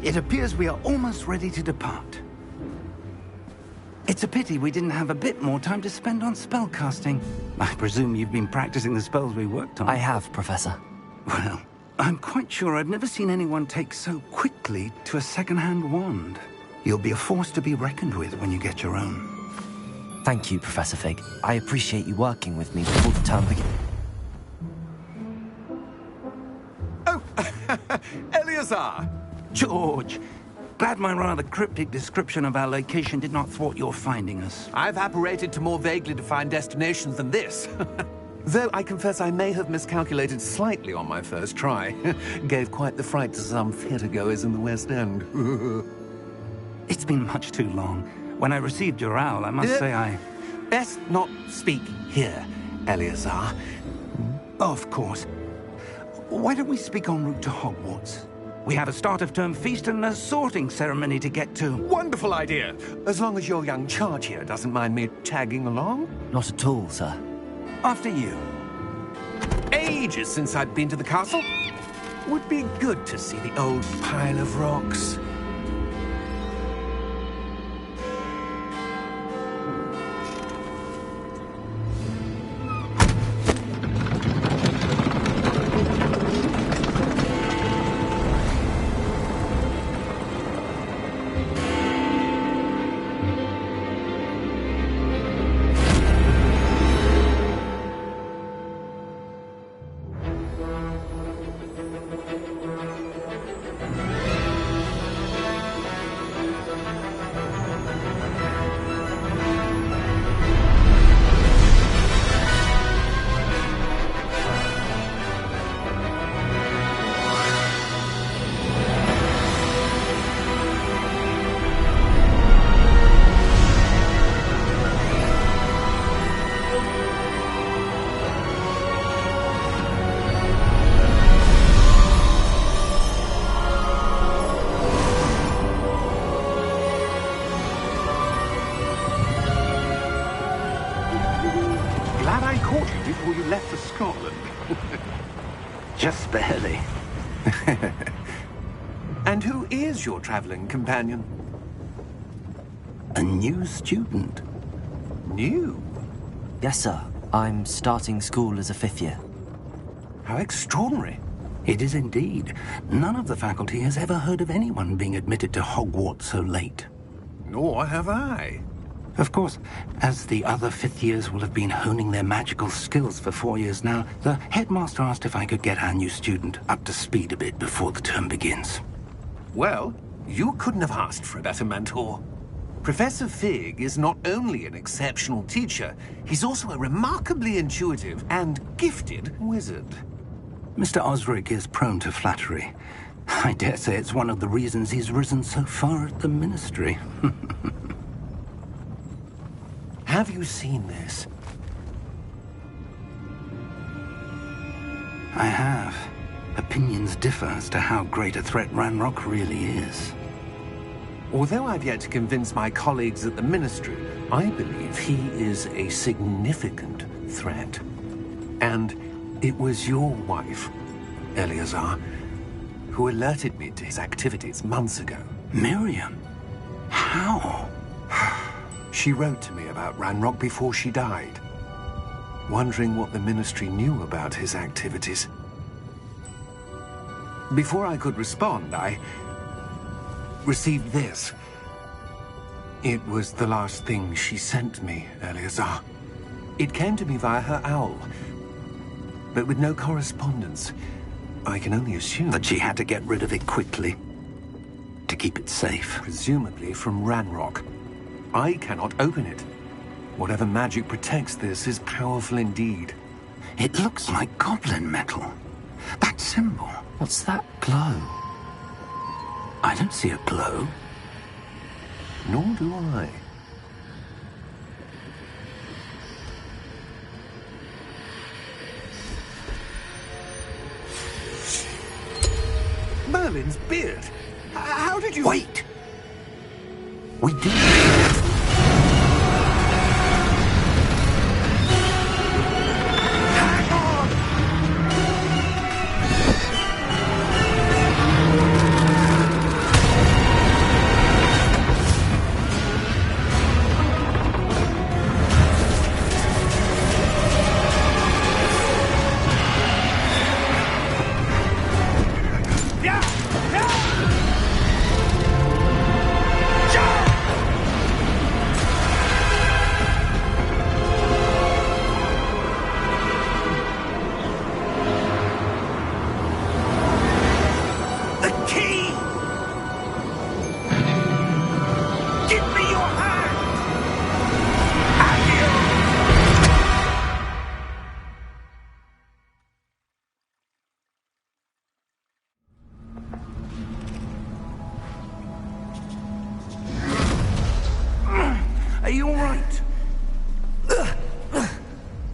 It appears we are almost ready to depart. It's a pity we didn't have a bit more time to spend on spellcasting. I presume you've been practicing the spells we worked on. I have, Professor. Well, I'm quite sure I've never seen anyone take so quickly to a second-hand wand. You'll be a force to be reckoned with when you get your own. Thank you, Professor Fig. I appreciate you working with me before the term begins. Oh, Eleazar! George! Glad my rather cryptic description of our location did not thwart your finding us. I've apparated to more vaguely defined destinations than this. Though I confess I may have miscalculated slightly on my first try. Gave quite the fright to some theatre-goers in the West End. It's been much too long. When I received your owl, I must say I... Best not speak here, Eleazar. Of course. Why don't we speak en route to Hogwarts? We have a start-of-term feast and a sorting ceremony to get to. Wonderful idea! As long as your young charge here doesn't mind me tagging along. Not at all, sir. After you. Ages since I'd been to the castle. Would be good to see the old pile of rocks. Before you left for Scotland. Just barely. And who is your traveling companion? A new student. New? Yes, sir. I'm starting school as a 5th year. How extraordinary. It is indeed. None of the faculty has ever heard of anyone being admitted to Hogwarts so late. Nor have I. Of course, as the other 5th years will have been honing their magical skills for 4 years now, the headmaster asked if I could get our new student up to speed a bit before the term begins. Well, you couldn't have asked for a better mentor. Professor Fig is not only an exceptional teacher, he's also a remarkably intuitive and gifted wizard. Mr. Osric is prone to flattery. I dare say it's one of the reasons he's risen so far at the ministry. Have you seen this? I have. Opinions differ as to how great a threat Ranrock really is. Although I've yet to convince my colleagues at the Ministry, I believe he is a significant threat. And it was your wife, Eleazar, who alerted me to his activities months ago. Miriam? How? She wrote to me about Ranrock before she died, wondering what the Ministry knew about his activities. Before I could respond, I received this. It was the last thing she sent me, Eleazar. It came to me via her owl, but with no correspondence. I can only assume that she had to get rid of it quickly, to keep it safe. Presumably from Ranrock. I cannot open it. Whatever magic protects this is powerful indeed. It looks like goblin metal. That symbol. What's that glow? I don't see a glow. Nor do I. Merlin's beard. How did you... Wait! We did.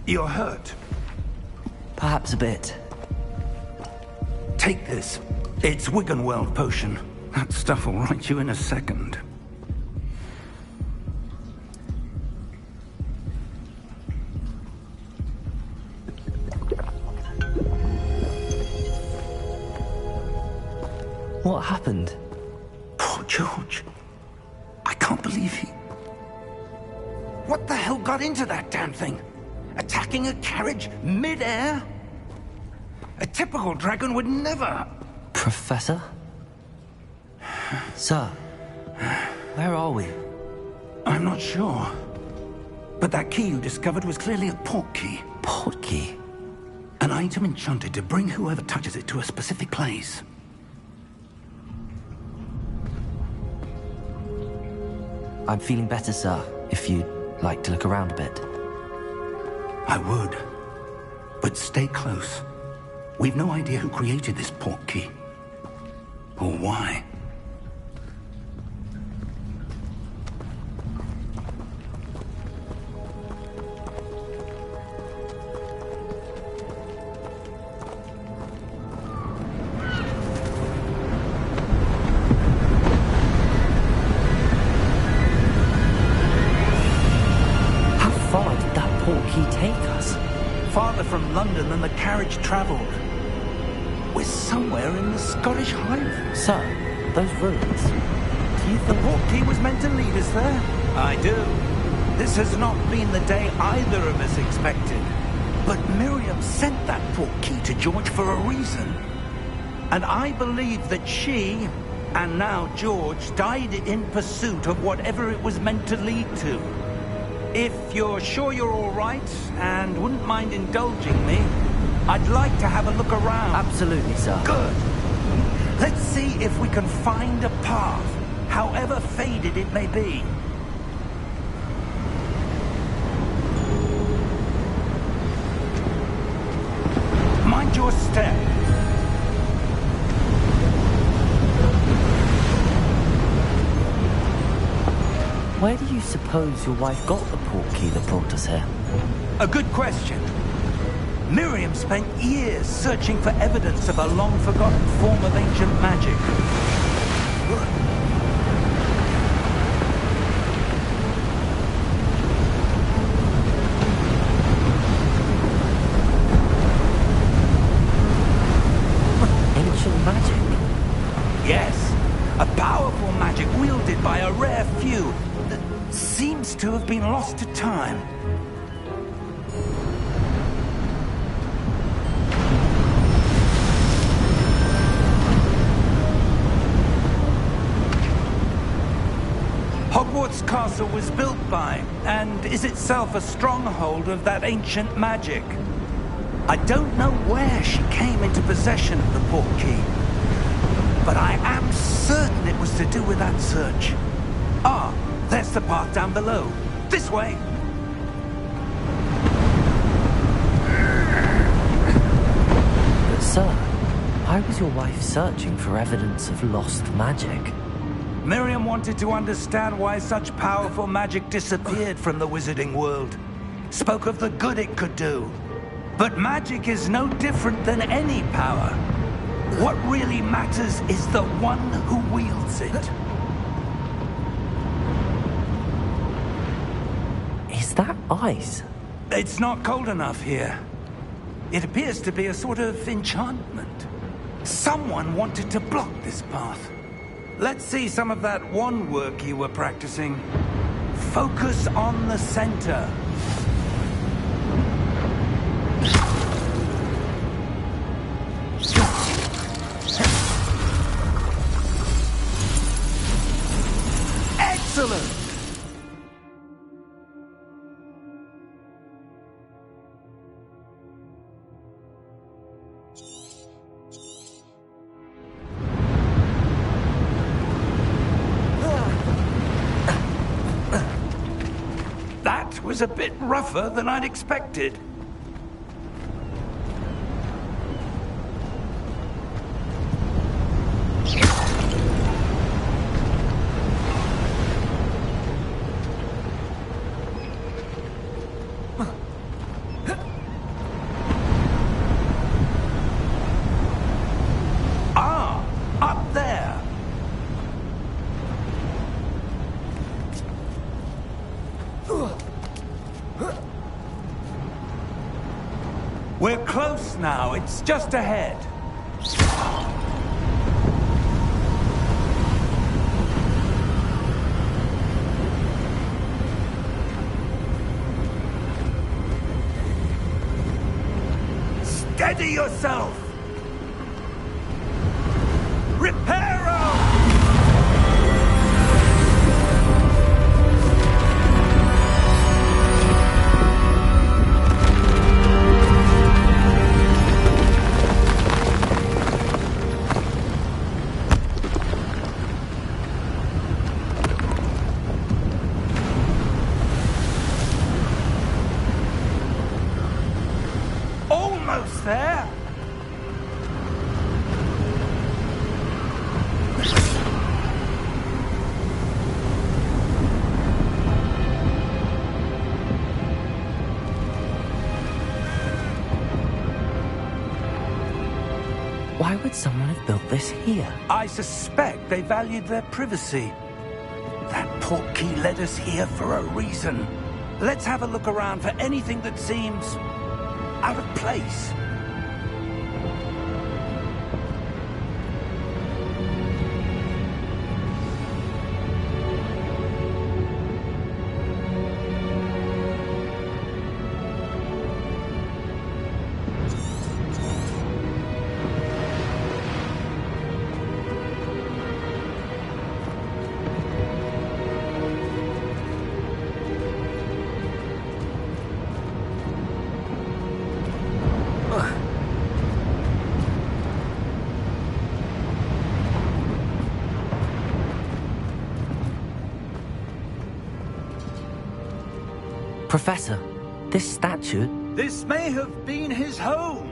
You're hurt. Perhaps a bit. Take this. It's Wiggenweld potion. That stuff will right you in a second. What happened? Poor George. I can't believe he... What the hell got into that damn thing? Attacking a carriage mid-air? A typical dragon would never... Professor? Sir, where are we? I'm not sure. But that key you discovered was clearly a port key. Port key? An item enchanted to bring whoever touches it to a specific place. I'm feeling better, sir, if you'd like to look around a bit. I would. But stay close. We've no idea who created this port key. Or why. Farther from London than the carriage travelled. We're somewhere in the Scottish Highlands. Sir, those ruins. Do you The think... port key was meant to lead us there? I do. This has not been the day either of us expected. But Miriam sent that port key to George for a reason. And I believe that she, and now George, died in pursuit of whatever it was meant to lead to. If you're sure you're all right, and wouldn't mind indulging me, I'd like to have a look around. Absolutely, sir. Good. Let's see if we can find a path, however faded it may be. Mind your step. Where do you suppose your wife got the port key that brought us here? A good question. Miriam spent years searching for evidence of a long-forgotten form of ancient magic. Ancient magic? Yes, a powerful magic wielded by a rare few that seems to have been lost to time. Hogwarts Castle was built by, and is itself a stronghold of that ancient magic. I don't know where she came into possession of the port key, but I am certain it was to do with that search. Ah, there's the path down below. This way! But sir, why was your wife searching for evidence of lost magic? Miriam wanted to understand why such powerful magic disappeared from the wizarding world. Spoke of the good it could do. But magic is no different than any power. What really matters is the one who wields it. Is that ice? It's not cold enough here. It appears to be a sort of enchantment. Someone wanted to block this path. Let's see some of that wand work you were practicing. Focus on the center. Excellent! That was a bit rougher than I'd expected. We're close now. It's just ahead. Steady yourself! Reparo! Almost there! Why would someone have built this here? I suspect they valued their privacy. That portkey led us here for a reason. Let's have a look around for anything that seems out of place. Professor, this statue... This may have been his home.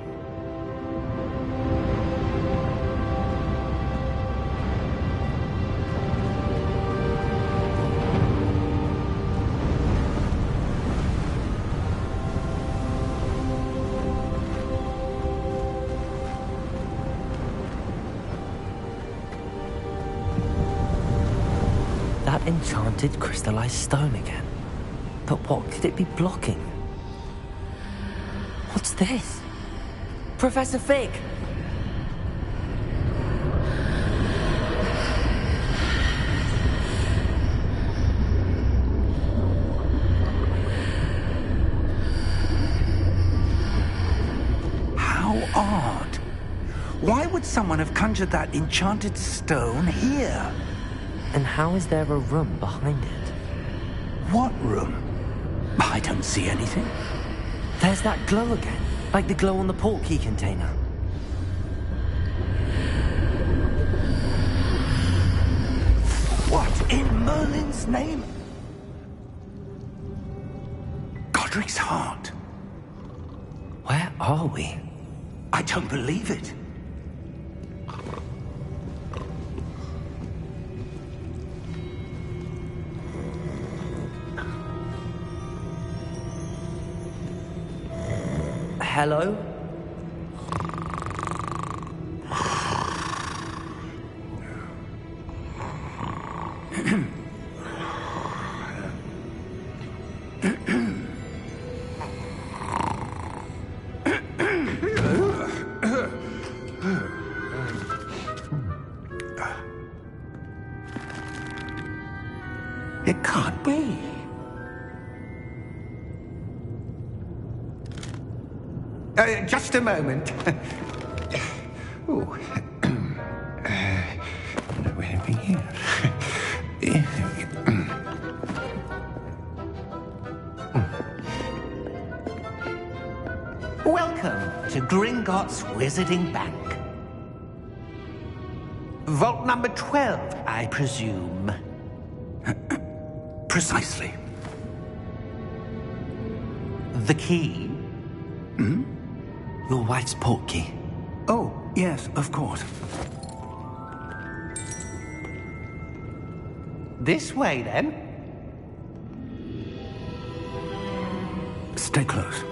That enchanted crystallized stone again. But what could it be blocking? What's this? Professor Fig! How odd. Why would someone have conjured that enchanted stone here? And how is there a room behind it? What room? I don't see anything. There's that glow again, like the glow on the portkey container. What in Merlin's name? Godric's heart. Where are we? I don't believe it. Hello? It can't be. Just a moment. Oh. Anything here? Welcome to Gringotts Wizarding Bank. Vault number 12, I presume. Precisely. The key? Your wife's portkey. Oh, yes, of course. This way, then. Stay close.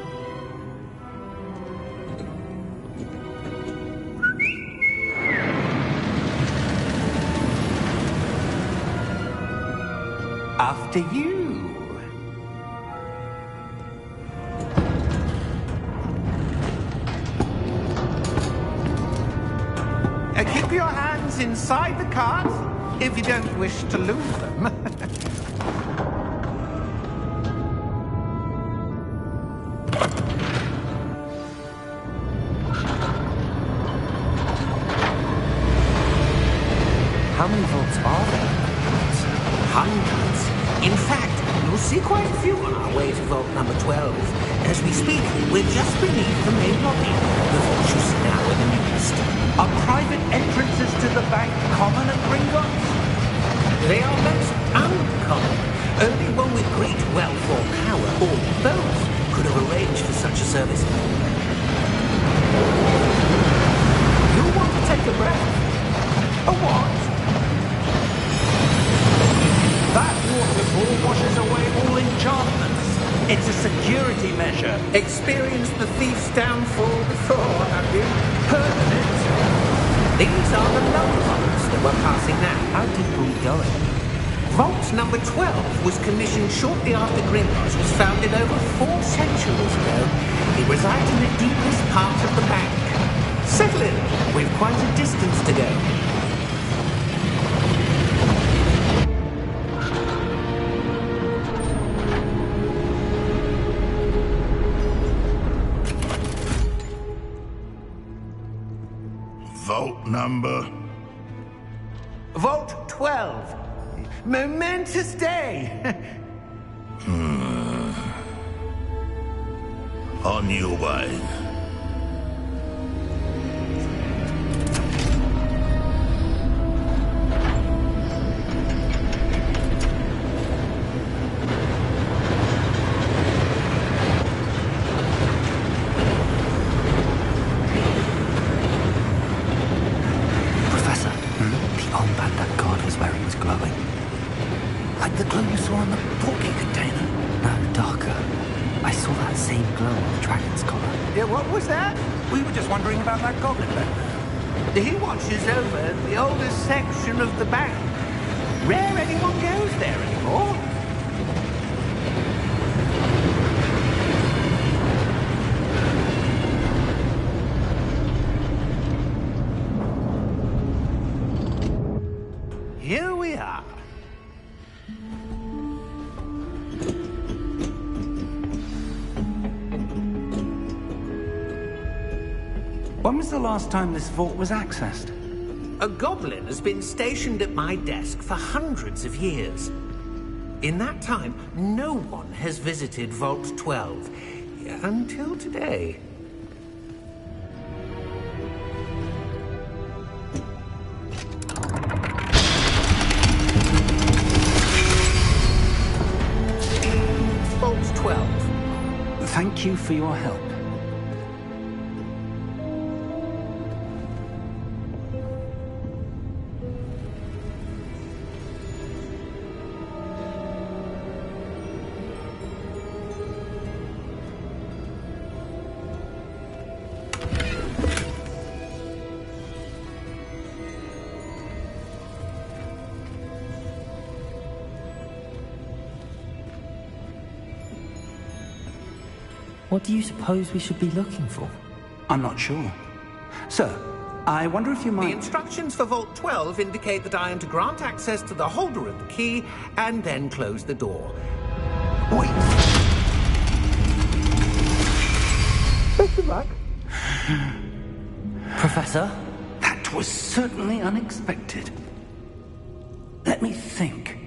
After you. instructions inside the card, if you don't wish to lose them. How many vaults are there? Hundreds. In fact, you'll see quite a few on our way to vault number 12. As we speak, we're just beneath the main lobby. The vault you see now in the east. Are private entrances to the bank common at Gringotts? They are most uncommon. Only one with great wealth or power, or both, could have arranged for such a service. You want to take a breath? A what? That waterfall washes away all enchantments. It's a security measure. Experienced the thief's downfall before, have you? Heard of it? These are the lower vaults that we're passing now. How deep are we going? Vault number 12 was commissioned shortly after Gringotts was founded over 4 centuries ago. It resides in the deepest part of the bank. Settle in. We've quite a distance to go. Vault number? Vault 12. Momentous day. On your way. Professor, the armband that guard was wearing was glowing. Like the glow you saw on the portkey container. No, darker. I saw that same glow on the dragon's collar. Yeah, what was that? We were just wondering about that goblin back there. He watches over the oldest section of the bank. Rare anyone goes there anymore. Here we are. When was the last time this vault was accessed? A goblin has been stationed at my desk for hundreds of years. In that time, no one has visited Vault 12 until today. Vault 12. Thank you for your help. What do you suppose we should be looking for? I'm not sure. Sir, I wonder if you The might... instructions for Vault 12 indicate that I am to grant access to the holder of the key and then close the door. Wait! Best of luck. Professor? That was certainly unexpected. Let me think.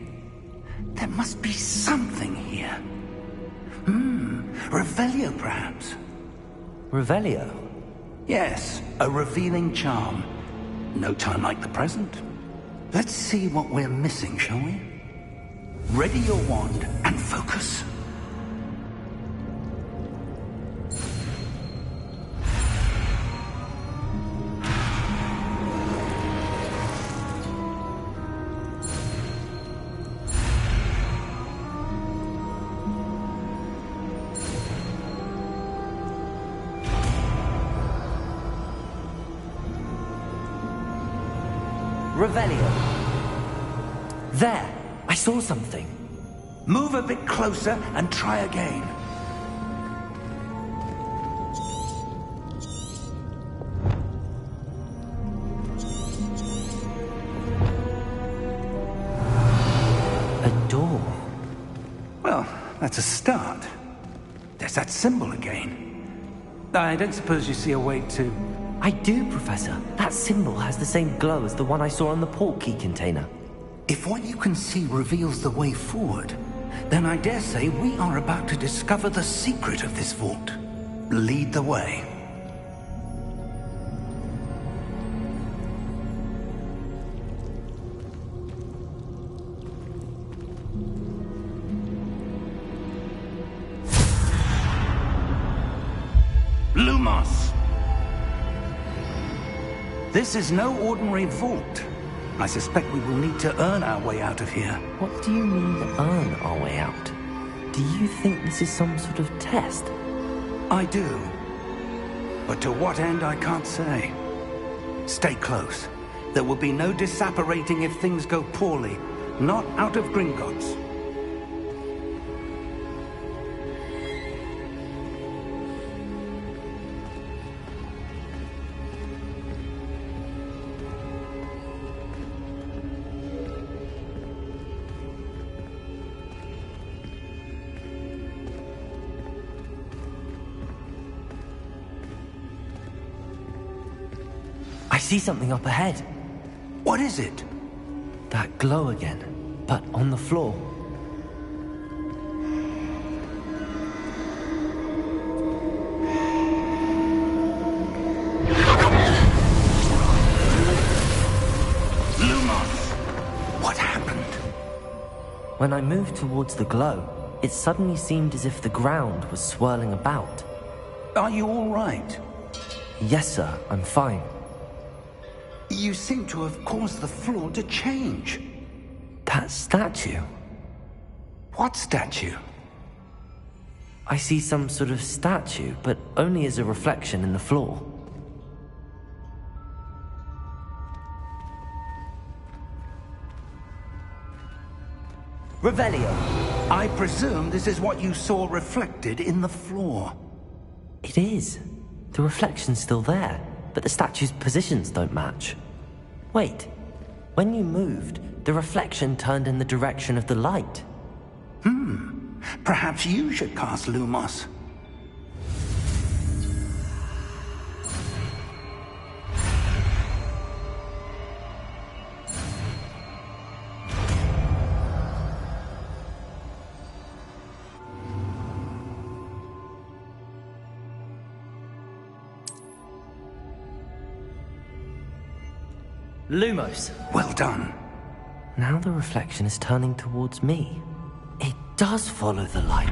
There must be something here. Revelio, perhaps? Revelio? Yes, a revealing charm. No time like the present. Let's see what we're missing, shall we? Ready your wand and focus. Revelio. There! I saw something. Move a bit closer and try again. That's a start. There's that symbol again. I don't suppose you see a way to... I do, Professor. That symbol has the same glow as the one I saw on the portkey container. If what you can see reveals the way forward, then I dare say we are about to discover the secret of this vault. Lead the way. Lumos! This is no ordinary vault. I suspect we will need to earn our way out of here. What do you mean, earn our way out? Do you think this is some sort of test? I do. But to what end, I can't say. Stay close. There will be no disapparating if things go poorly. Not out of Gringotts. I see something up ahead. What is it? That glow again, but on the floor. Lumos! What happened? When I moved towards the glow, it suddenly seemed as if the ground was swirling about. Are you all right? Yes, sir, I'm fine. You seem to have caused the floor to change. That statue. What statue? I see some sort of statue, but only as a reflection in the floor. Revelio, I presume this is what you saw reflected in the floor. It is. The reflection's still there, but the statue's positions don't match. Wait, when you moved, the reflection turned in the direction of the light. Perhaps you should cast Lumos. Lumos. Well done. Now the reflection is turning towards me. It does follow the light.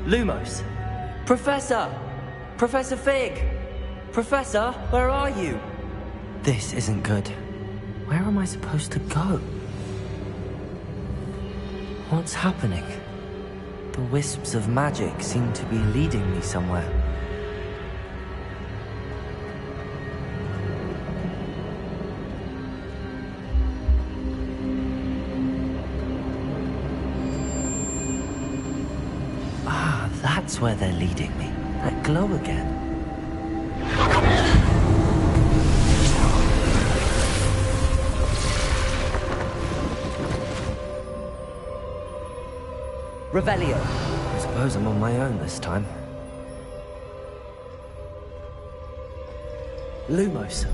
Lumos. Professor! Professor Fig! Professor, where are you? This isn't good. Where am I supposed to go? What's happening? The wisps of magic seem to be leading me somewhere. Ah, that's where they're leading me. That glow again. Revelio. I suppose I'm on my own this time. Lumos.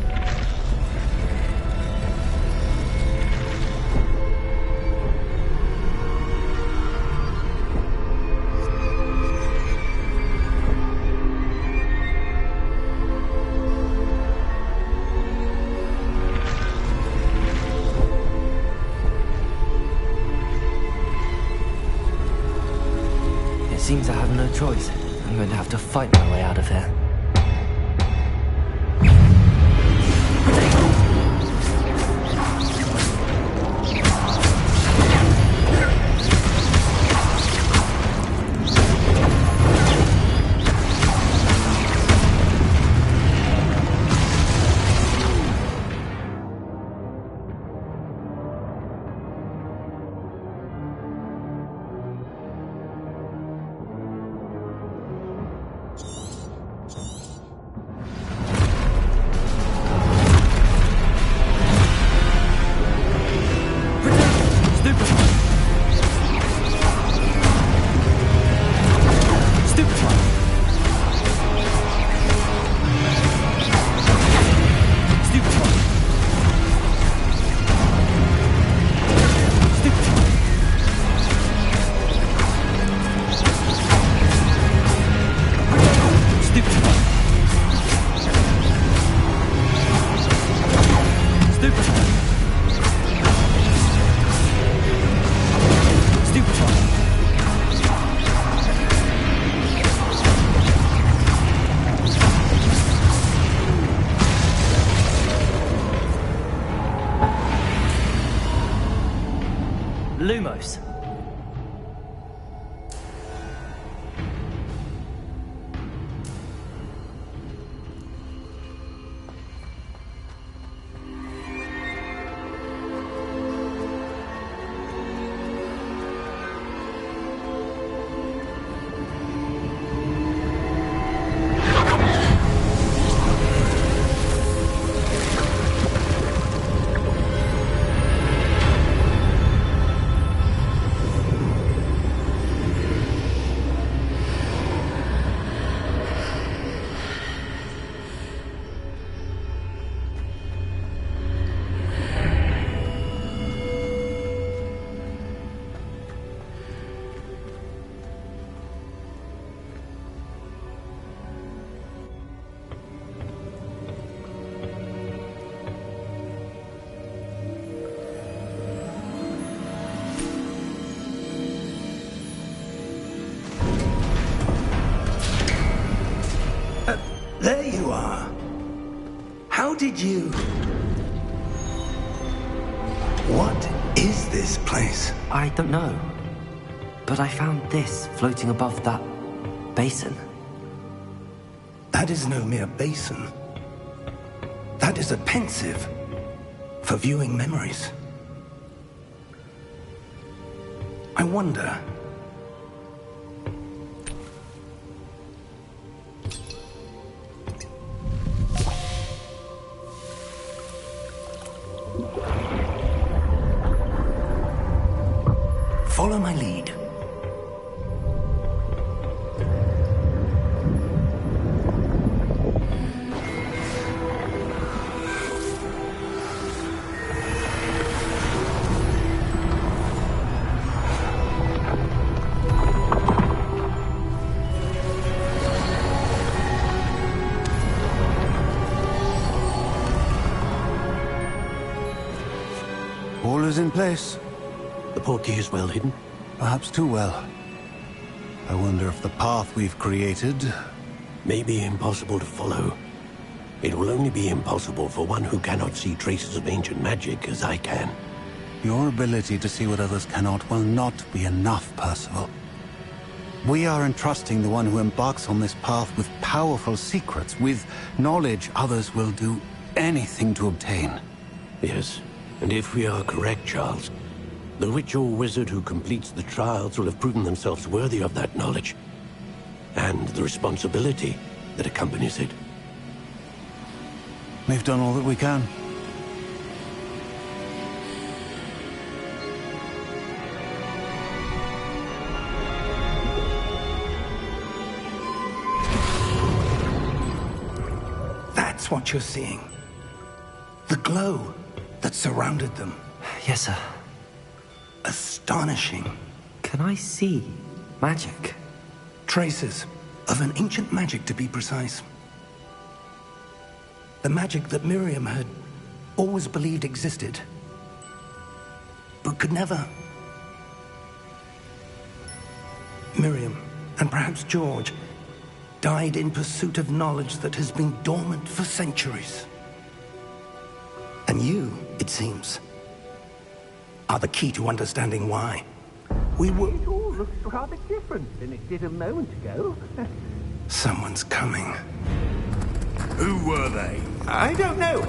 Seems I have no choice. I'm going to have to fight my way out of here. Lumos. There you are. How did you... What is this place? I don't know. But I found this floating above that basin. That is no mere basin. That is a pensive for viewing memories. I wonder... Follow my lead. All is in place. The portkey is well hidden. Perhaps too well. I wonder if the path we've created... May be impossible to follow. It will only be impossible for one who cannot see traces of ancient magic as I can. Your ability to see what others cannot will not be enough, Percival. We are entrusting the one who embarks on this path with powerful secrets, with knowledge others will do anything to obtain. Yes, and if we are correct, Charles, the witch or wizard who completes the trials will have proven themselves worthy of that knowledge, and the responsibility that accompanies it. We've done all that we can. That's what you're seeing. The glow that surrounded them. Yes, sir. Astonishing. Can I see magic? Traces of an ancient magic, to be precise. The magic that Miriam had always believed existed, but could never. Miriam, and perhaps George, died in pursuit of knowledge that has been dormant for centuries. And you, it seems, are the key to understanding why. We were... It all looks rather different than it did a moment ago. Someone's coming. Who were they? I don't know.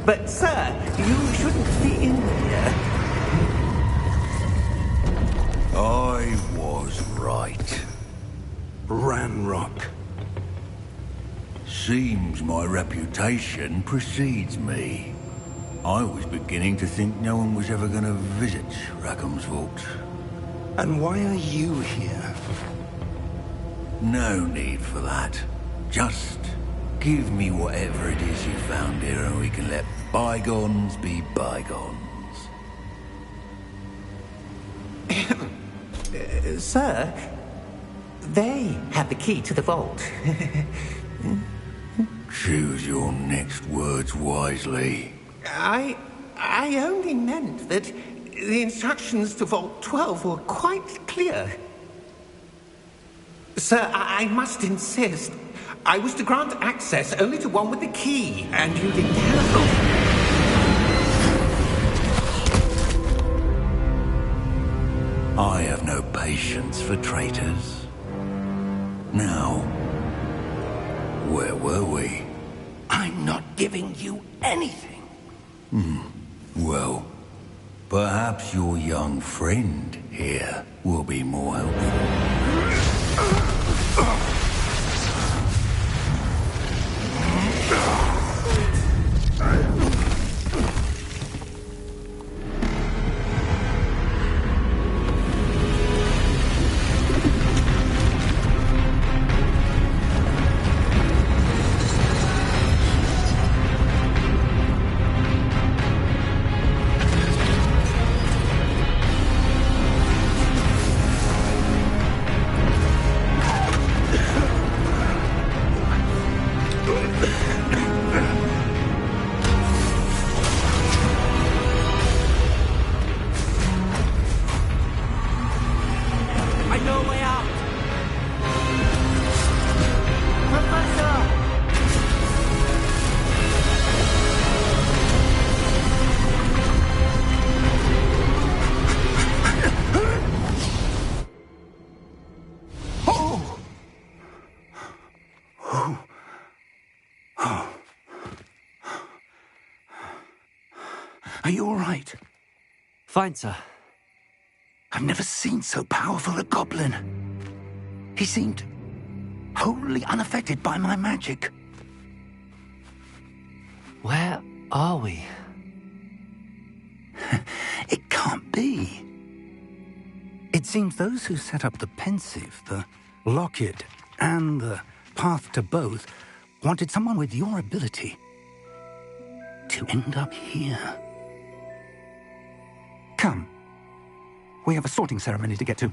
But, sir, you shouldn't be in here. I was right. Ranrock. Seems my reputation precedes me. I was beginning to think no one was ever going to visit Rackham's vault. And why are you here? No need for that. Just give me whatever it is you found here and we can let bygones be bygones. Sir, they have the key to the vault. Choose your next words wisely. I only meant that the instructions to Vault 12 were quite clear. Sir, I must insist. I was to grant access only to one with the key, and you didn't have... I have no patience for traitors. Now, where were we? I'm not giving you anything. Well, perhaps your young friend here will be more helpful. Are you all right? Fine, sir. I've never seen so powerful a goblin. He seemed wholly unaffected by my magic. Where are we? It can't be. It seems those who set up the pensive, the locket, and the path to both wanted someone with your ability to end up here. Come. We have a sorting ceremony to get to.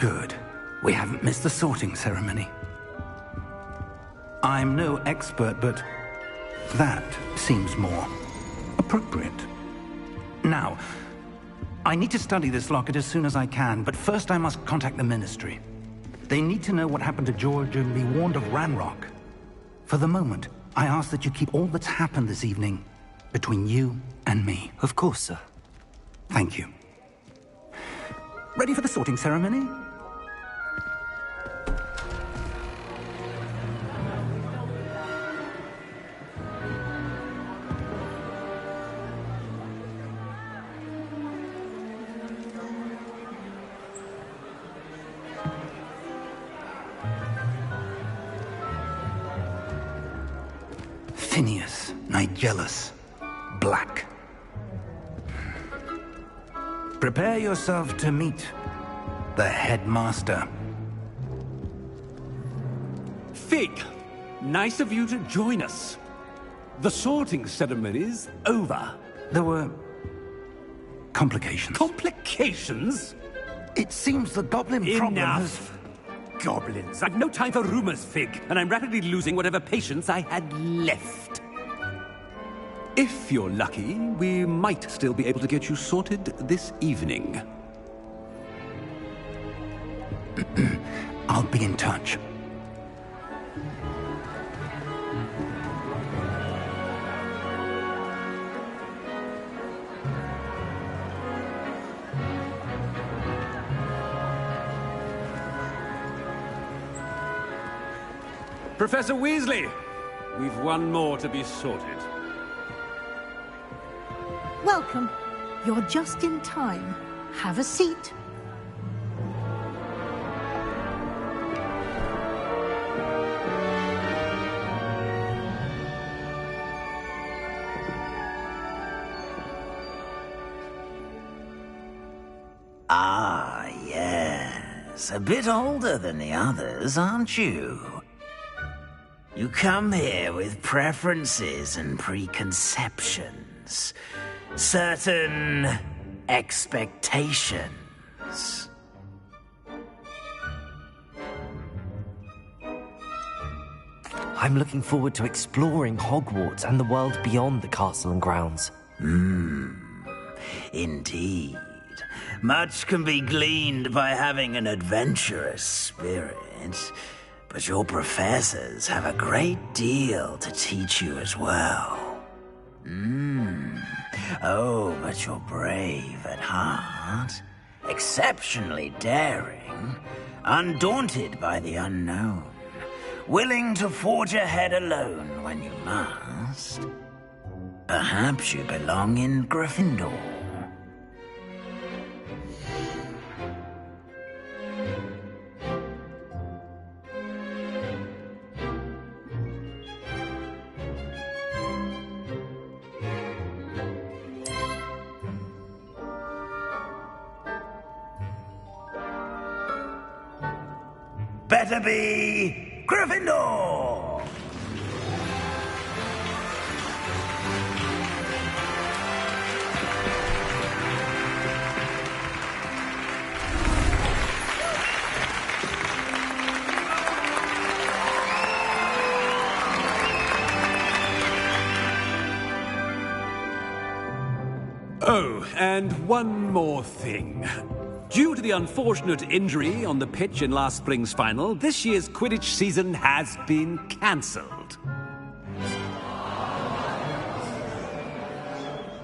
Good. We haven't missed the sorting ceremony. I'm no expert, but that seems more appropriate. Now, I need to study this locket as soon as I can, but first I must contact the Ministry. They need to know what happened to George and be warned of Ranrock. For the moment, I ask that you keep all that's happened this evening between you and me. Of course, sir. Thank you. Ready for the sorting ceremony? Phineas, Nigellus, Black. Prepare yourself to meet the headmaster. Fig, nice of you to join us. The sorting ceremony's over. There were complications. Complications? It seems the goblin problem has... Enough! Goblins. I've no time for rumors, Fig, and I'm rapidly losing whatever patience I had left. If you're lucky, we might still be able to get you sorted this evening. I'll be in touch. Professor Weasley, we've one more to be sorted. Welcome. You're just in time. Have a seat. Ah, yes. A bit older than the others, aren't you? You come here with preferences and preconceptions. Certain expectations. I'm looking forward to exploring Hogwarts and the world beyond the castle and grounds. Indeed. Much can be gleaned by having an adventurous spirit, but your professors have a great deal to teach you as well. Oh, but you're brave at heart, exceptionally daring, undaunted by the unknown, willing to forge ahead alone when you must. Perhaps you belong in Gryffindor. Better be Gryffindor! Oh, and one more thing. Due to the unfortunate injury on the pitch in last spring's final, this year's Quidditch season has been cancelled.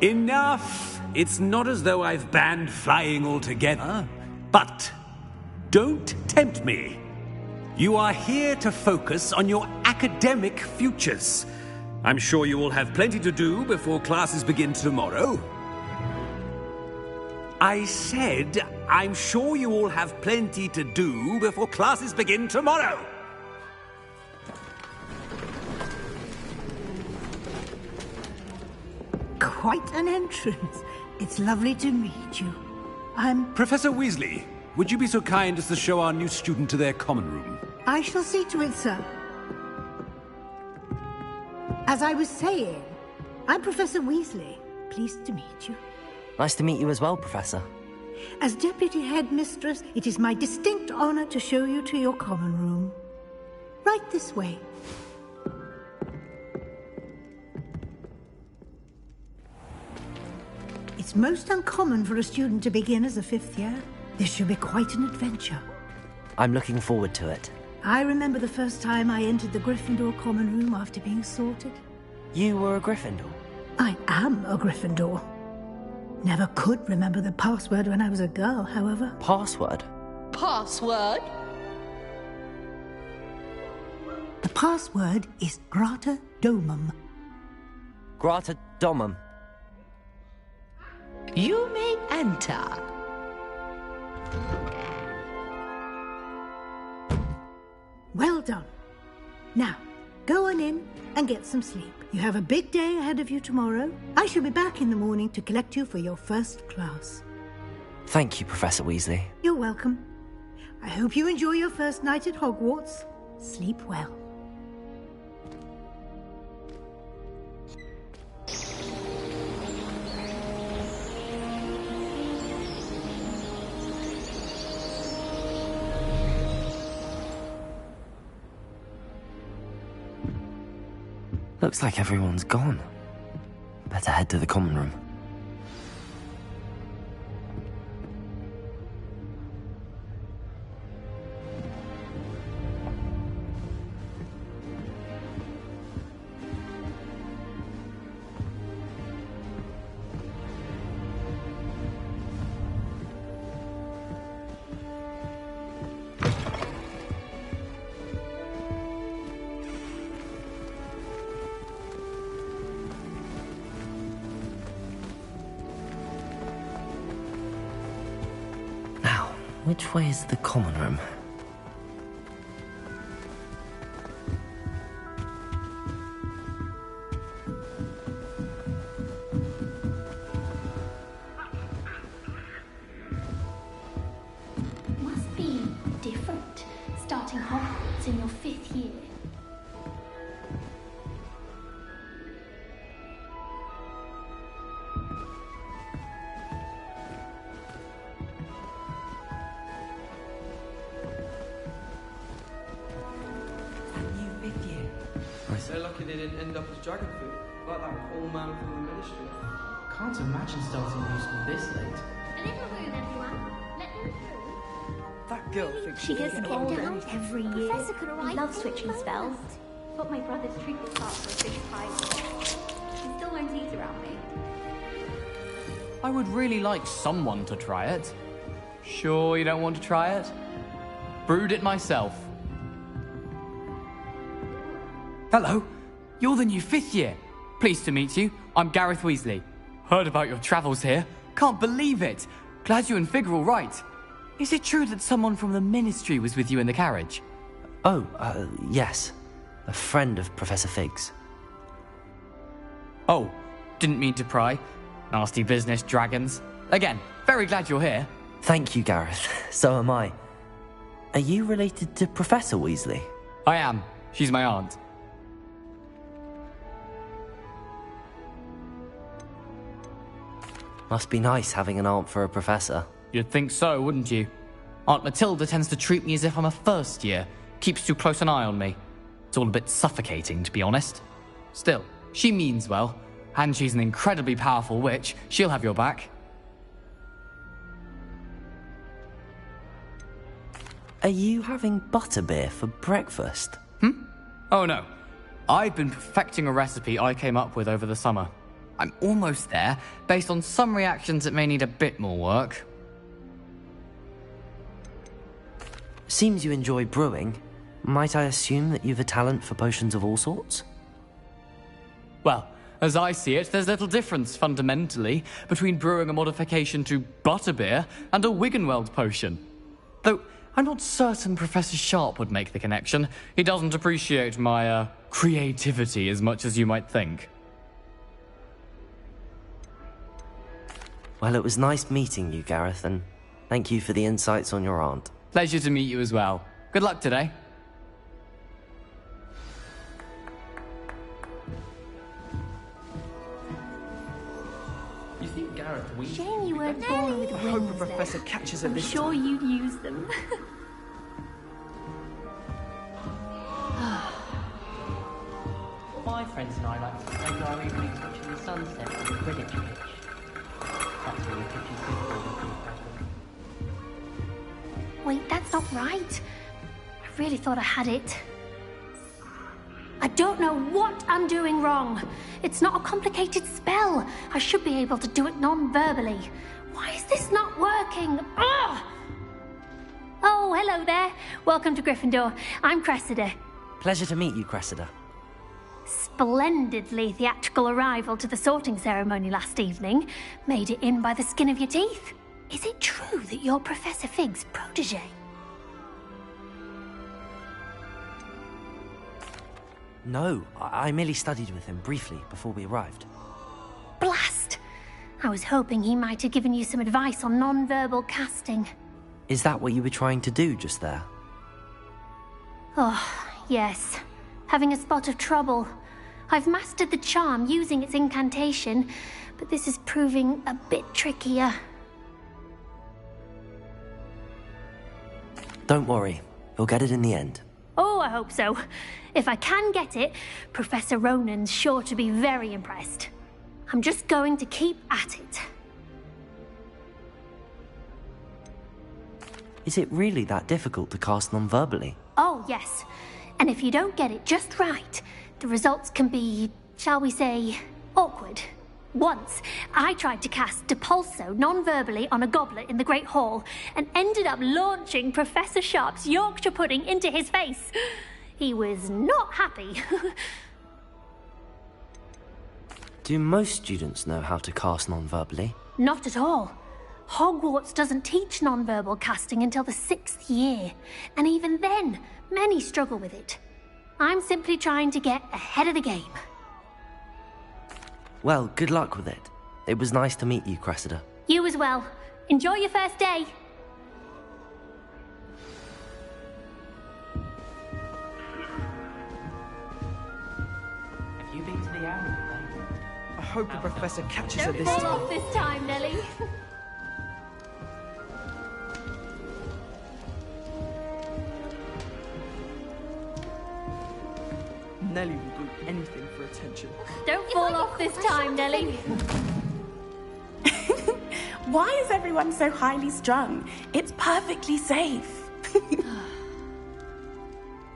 Enough! It's not as though I've banned flying altogether, but don't tempt me. You are here to focus on your academic futures. I'm sure you will have plenty to do before classes begin tomorrow. I said, I'm sure you all have plenty to do before classes begin tomorrow. Quite an entrance. It's lovely to meet you. I'm... Professor Weasley, would you be so kind as to show our new student to their common room? I shall see to it, sir. As I was saying, I'm Professor Weasley. Pleased to meet you. Nice to meet you as well, Professor. As Deputy Headmistress, it is my distinct honor to show you to your common room. Right this way. It's most uncommon for a student to begin as a 5th year. This should be quite an adventure. I'm looking forward to it. I remember the first time I entered the Gryffindor common room after being sorted. You were a Gryffindor? I am a Gryffindor. Never could remember the password when I was a girl, however. Password? Password? The password is Grata Domum. Grata Domum. You may enter. Well done. Now, go on in and get some sleep. You have a big day ahead of you tomorrow. I shall be back in the morning to collect you for your first class. Thank you, Professor Weasley. You're welcome. I hope you enjoy your first night at Hogwarts. Sleep well. Looks like everyone's gone. Better head to the common room. Which way is the common room? Must be different, starting Hogwarts in your 5th year. They're lucky they didn't end up as dragon food, like that poor man from the ministry. Can't imagine starting new school this late. A little room, everyone. Let them through. That girl thinks She gets older. down every year. Professor could arrive. Love switching spells. But my brother's treatment starts for a 6-5. He still won't eat around me. I would really like someone to try it. Sure you don't want to try it? Brewed it myself. Hello, you're the new 5th year. Pleased to meet you. I'm Gareth Weasley. Heard about your travels here. Can't believe it. Glad you and Fig are all right. Is it true that someone from the Ministry was with you in the carriage? Oh, yes. A friend of Professor Fig's. Oh, didn't mean to pry. Nasty business, dragons. Again, very glad you're here. Thank you, Gareth. So am I. Are you related to Professor Weasley? I am. She's my aunt. Must be nice having an aunt for a professor. You'd think so, wouldn't you? Aunt Matilda tends to treat me as if I'm a first year. Keeps too close an eye on me. It's all a bit suffocating, to be honest. Still, she means well. And she's an incredibly powerful witch. She'll have your back. Are you having butterbeer for breakfast? Oh no. I've been perfecting a recipe I came up with over the summer. I'm almost there, based on some reactions that may need a bit more work. Seems you enjoy brewing. Might I assume that you've a talent for potions of all sorts? Well, as I see it, there's little difference, fundamentally, between brewing a modification to butterbeer and a Wiggenweld potion. Though, I'm not certain Professor Sharp would make the connection. He doesn't appreciate my, creativity as much as you might think. Well, it was nice meeting you, Gareth, and thank you for the insights on your aunt. Pleasure to meet you as well. Good luck today. You think Gareth Shame you weren't born with I hope wings the professor then. catches her I'm this sure time. you'd use them. My friends and I like to spend our evenings watching the sunset on the Quidditch pitch. That's where we pitch football. Wait, that's not right. I really thought I had it. I don't know what I'm doing wrong. It's not a complicated spell. I should be able to do it non-verbally. Why is this not working? Ugh! Oh, hello there. Welcome to Gryffindor. I'm Cressida. Pleasure to meet you, Cressida. Splendidly theatrical arrival to the sorting ceremony last evening. Made it in by the skin of your teeth. Is it true that you're Professor Fig's protege? No, I merely studied with him briefly before we arrived. Blast! I was hoping he might have given you some advice on non-verbal casting. Is that what you were trying to do just there? Oh, yes. Having a spot of trouble. I've mastered the charm using its incantation, but this is proving a bit trickier. Don't worry, you'll get it in the end. Oh, I hope so. If I can get it, Professor Ronan's sure to be very impressed. I'm just going to keep at it. Is it really that difficult to cast non-verbally? Oh, yes. And if you don't get it just right, the results can be, shall we say, awkward. Once, I tried to cast Depulso non-verbally on a goblet in the Great Hall and ended up launching Professor Sharp's Yorkshire pudding into his face. He was not happy. Do most students know how to cast non-verbally? Not at all. Hogwarts doesn't teach non-verbal casting until the 6th year, and even then, many struggle with it. I'm simply trying to get ahead of the game. Well, good luck with it. It was nice to meet you, Cressida. You as well. Enjoy your first day. Have you been to the Owl today? I hope the professor catches her Don't this fall time. off this time, Nellie. Nellie will do anything for attention. Don't fall off this time, Nellie. Why is everyone so highly strung? It's perfectly safe.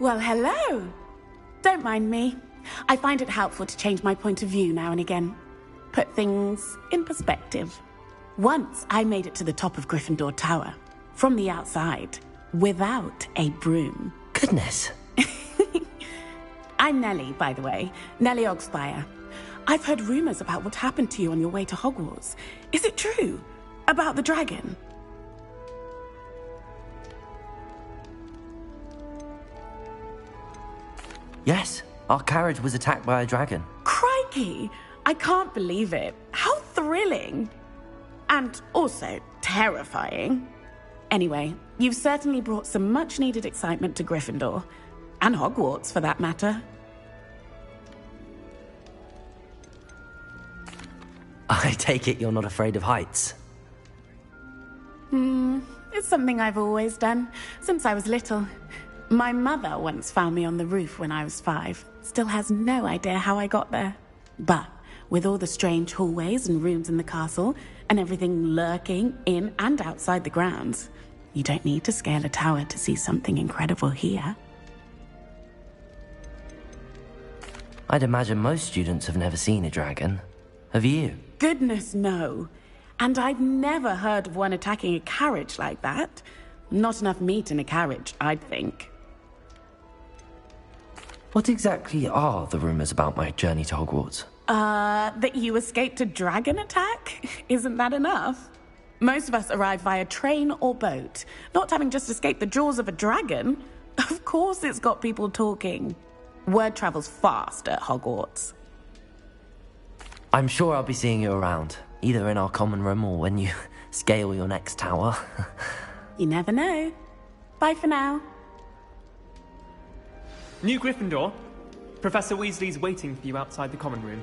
Well, hello. Don't mind me. I find it helpful to change my point of view now and again. Put things in perspective. Once I made it to the top of Gryffindor Tower, from the outside, without a broom. Goodness. I'm Nellie, by the way. Nellie Ogspire. I've heard rumors about what happened to you on your way to Hogwarts. Is it true? About the dragon? Yes, our carriage was attacked by a dragon. Crikey! I can't believe it. How thrilling! And also terrifying. Anyway, you've certainly brought some much-needed excitement to Gryffindor. And Hogwarts, for that matter. I take it you're not afraid of heights. It's something I've always done, since I was little. My mother once found me on the roof when I was 5. Still has no idea how I got there. But with all the strange hallways and rooms in the castle, and everything lurking in and outside the grounds, you don't need to scale a tower to see something incredible here. I'd imagine most students have never seen a dragon. Have you? Goodness, no. And I've never heard of one attacking a carriage like that. Not enough meat in a carriage, I'd think. What exactly are the rumors about my journey to Hogwarts? That you escaped a dragon attack? Isn't that enough? Most of us arrive via train or boat, not having just escaped the jaws of a dragon. Of course it's got people talking. Word travels fast at Hogwarts. I'm sure I'll be seeing you around, either in our common room or when you scale your next tower. You never know. Bye for now. New Gryffindor, Professor Weasley's waiting for you outside the common room.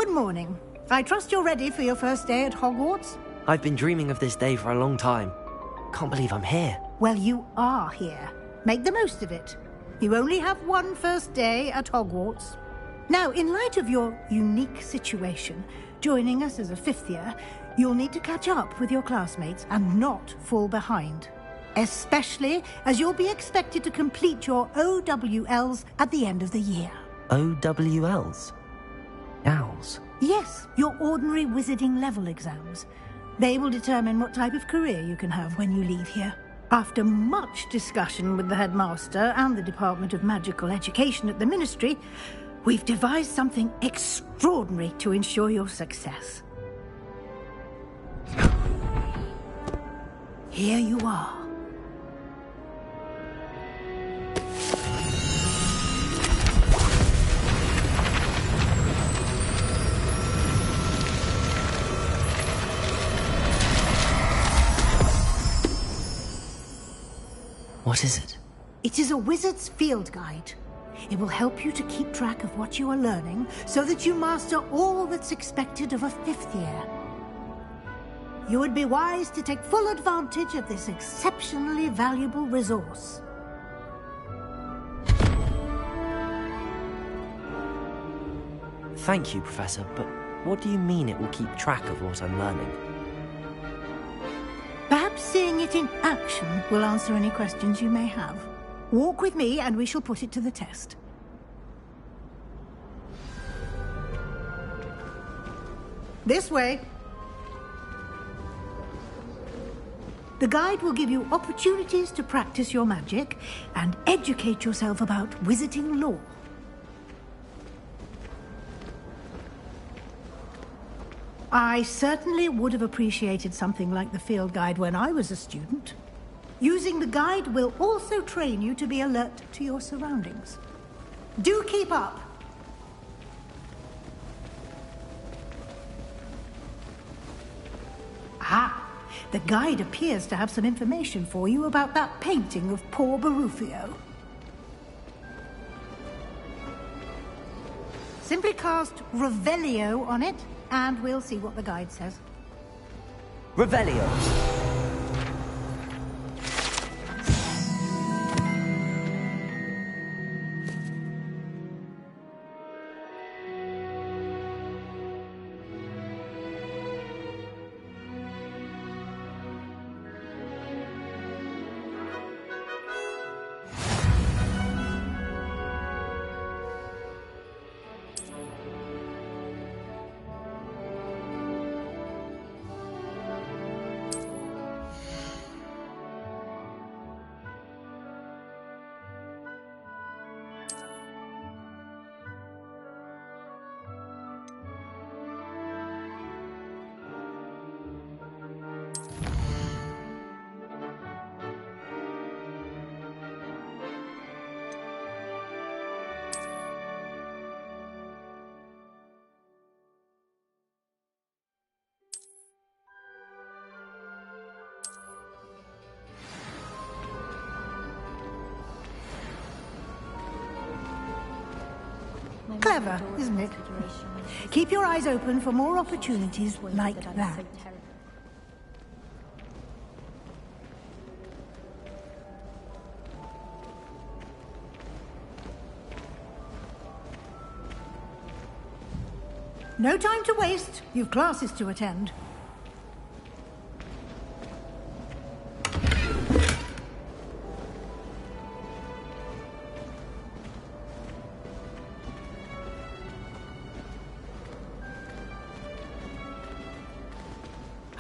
Good morning. I trust you're ready for your first day at Hogwarts? I've been dreaming of this day for a long time. Can't believe I'm here. Well, you are here. Make the most of it. You only have one first day at Hogwarts. Now, in light of your unique situation, joining us as a fifth year, you'll need to catch up with your classmates and not fall behind. Especially as you'll be expected to complete your OWLs at the end of the year. OWLs? Owls? Yes, your ordinary wizarding level exams. They will determine what type of career you can have when you leave here. After much discussion with the headmaster and the Department of Magical Education at the Ministry, we've devised something extraordinary to ensure your success. Here you are. What is it? It is a wizard's field guide. It will help you to keep track of what you are learning so that you master all that's expected of a fifth year. You would be wise to take full advantage of this exceptionally valuable resource. Thank you, Professor, but what do you mean it will keep track of what I'm learning? Perhaps seeing it in action will answer any questions you may have. Walk with me and we shall put it to the test. This way. The guide will give you opportunities to practice your magic and educate yourself about wizarding lore. I certainly would have appreciated something like the field guide when I was a student. Using the guide will also train you to be alert to your surroundings. Do keep up! Ah, the guide appears to have some information for you about that painting of poor Barufio. Simply cast Revelio on it, and we'll see what the guide says. Revelio! Clever, isn't it? Keep your eyes open for more opportunities like that. No time to waste. You've classes to attend.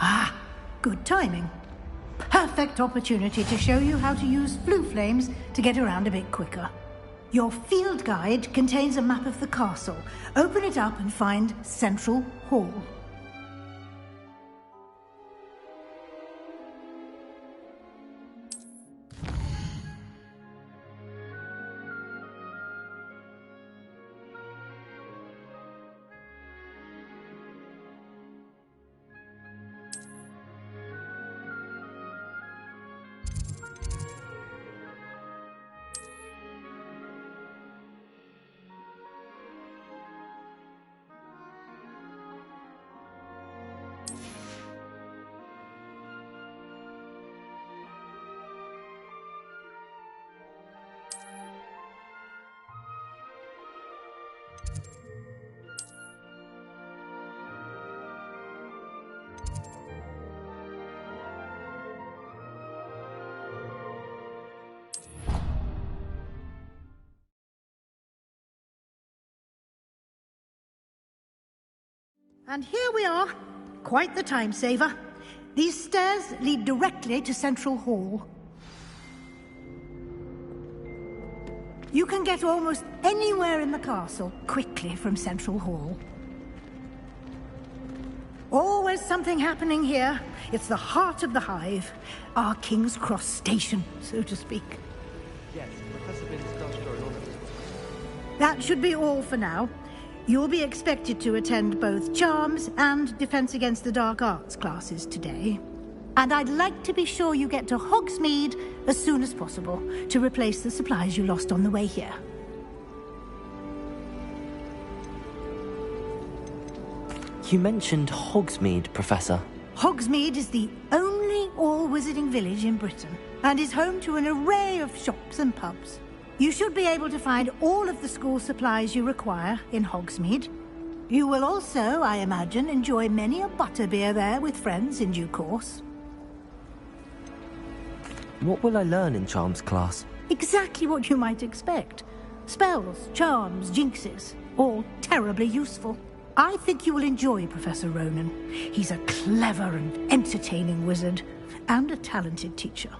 Ah, good timing. Perfect opportunity to show you how to use blue flames to get around a bit quicker. Your field guide contains a map of the castle. Open it up and find Central Hall. And here we are. Quite the time saver. These stairs lead directly to Central Hall. You can get almost anywhere in the castle quickly from Central Hall. Always something happening here. It's the heart of the hive. Our King's Cross station, so to speak. Yes, Professor Binns does show an honor. That should be all for now. You'll be expected to attend both Charms and Defense Against the Dark Arts classes today. And I'd like to be sure you get to Hogsmeade as soon as possible to replace the supplies you lost on the way here. You mentioned Hogsmeade, Professor. Hogsmeade is the only all-wizarding village in Britain and is home to an array of shops and pubs. You should be able to find all of the school supplies you require in Hogsmeade. You will also, I imagine, enjoy many a butterbeer there with friends in due course. What will I learn in Charms class? Exactly what you might expect. Spells, charms, jinxes, all terribly useful. I think you will enjoy Professor Ronan. He's a clever and entertaining wizard, and a talented teacher.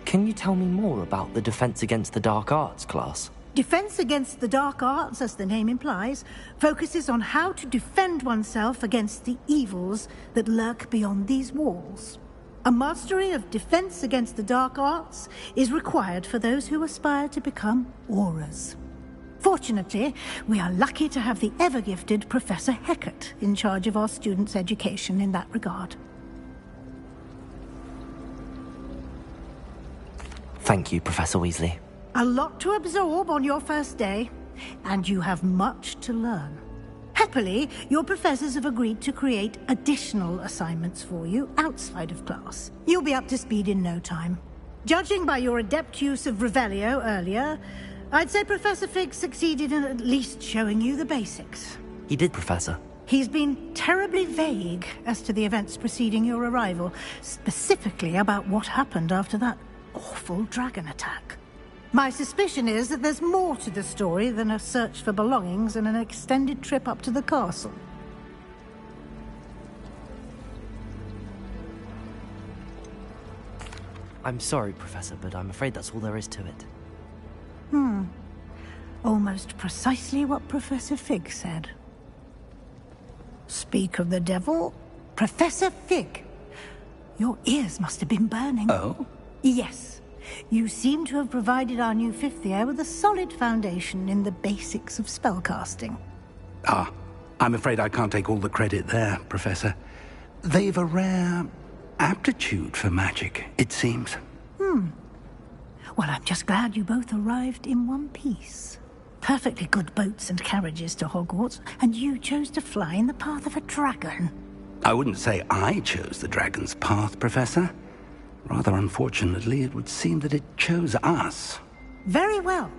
Can you tell me more about the Defense Against the Dark Arts class? Defense Against the Dark Arts, as the name implies, focuses on how to defend oneself against the evils that lurk beyond these walls. A mastery of Defense Against the Dark Arts is required for those who aspire to become Aurors. Fortunately, we are lucky to have the ever-gifted Professor Hecat in charge of our students' education in that regard. Thank you, Professor Weasley. A lot to absorb on your first day, and you have much to learn. Happily, your professors have agreed to create additional assignments for you outside of class. You'll be up to speed in no time. Judging by your adept use of Revelio earlier, I'd say Professor Fig succeeded in at least showing you the basics. He did, Professor. He's been terribly vague as to the events preceding your arrival, specifically about what happened after that awful dragon attack. My suspicion is that there's more to the story than a search for belongings and an extended trip up to the castle. I'm sorry, Professor, but I'm afraid that's all there is to it. Almost precisely what Professor Fig said. Speak of the devil, Professor Fig. Your ears must have been burning. Oh? Yes. You seem to have provided our new fifth year with a solid foundation in the basics of spellcasting. Ah, I'm afraid I can't take all the credit there, Professor. They've a rare aptitude for magic, it seems. Well, I'm just glad you both arrived in one piece. Perfectly good boats and carriages to Hogwarts, and you chose to fly in the path of a dragon. I wouldn't say I chose the dragon's path, Professor. Rather unfortunately, it would seem that it chose us. Very well.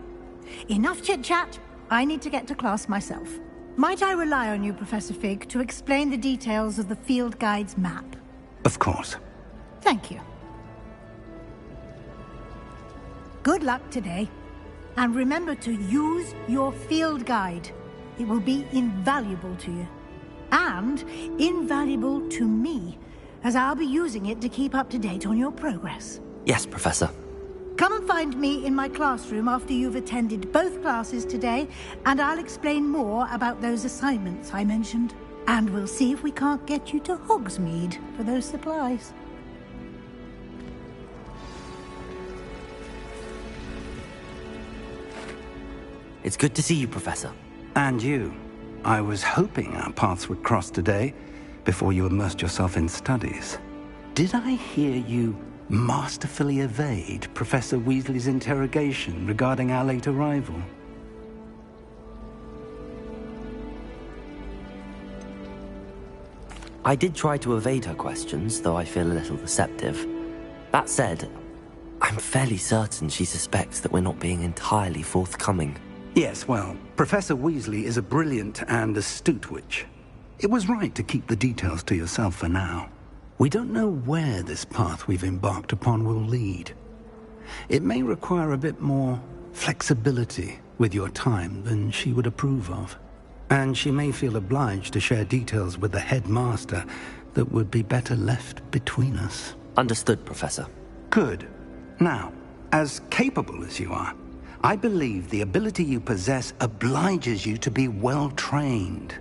Enough chit-chat. I need to get to class myself. Might I rely on you, Professor Fig, to explain the details of the field guide's map? Of course. Thank you. Good luck today. And remember to use your field guide. It will be invaluable to you. And invaluable to me, as I'll be using it to keep up to date on your progress. Yes, Professor. Come and find me in my classroom after you've attended both classes today, and I'll explain more about those assignments I mentioned. And we'll see if we can't get you to Hogsmeade for those supplies. It's good to see you, Professor. And you. I was hoping our paths would cross today, before you immersed yourself in studies. Did I hear you masterfully evade Professor Weasley's interrogation regarding our late arrival? I did try to evade her questions, though I feel a little deceptive. That said, I'm fairly certain she suspects that we're not being entirely forthcoming. Yes, well, Professor Weasley is a brilliant and astute witch. It was right to keep the details to yourself for now. We don't know where this path we've embarked upon will lead. It may require a bit more flexibility with your time than she would approve of. And she may feel obliged to share details with the headmaster that would be better left between us. Understood, Professor. Good. Now, as capable as you are, I believe the ability you possess obliges you to be well trained.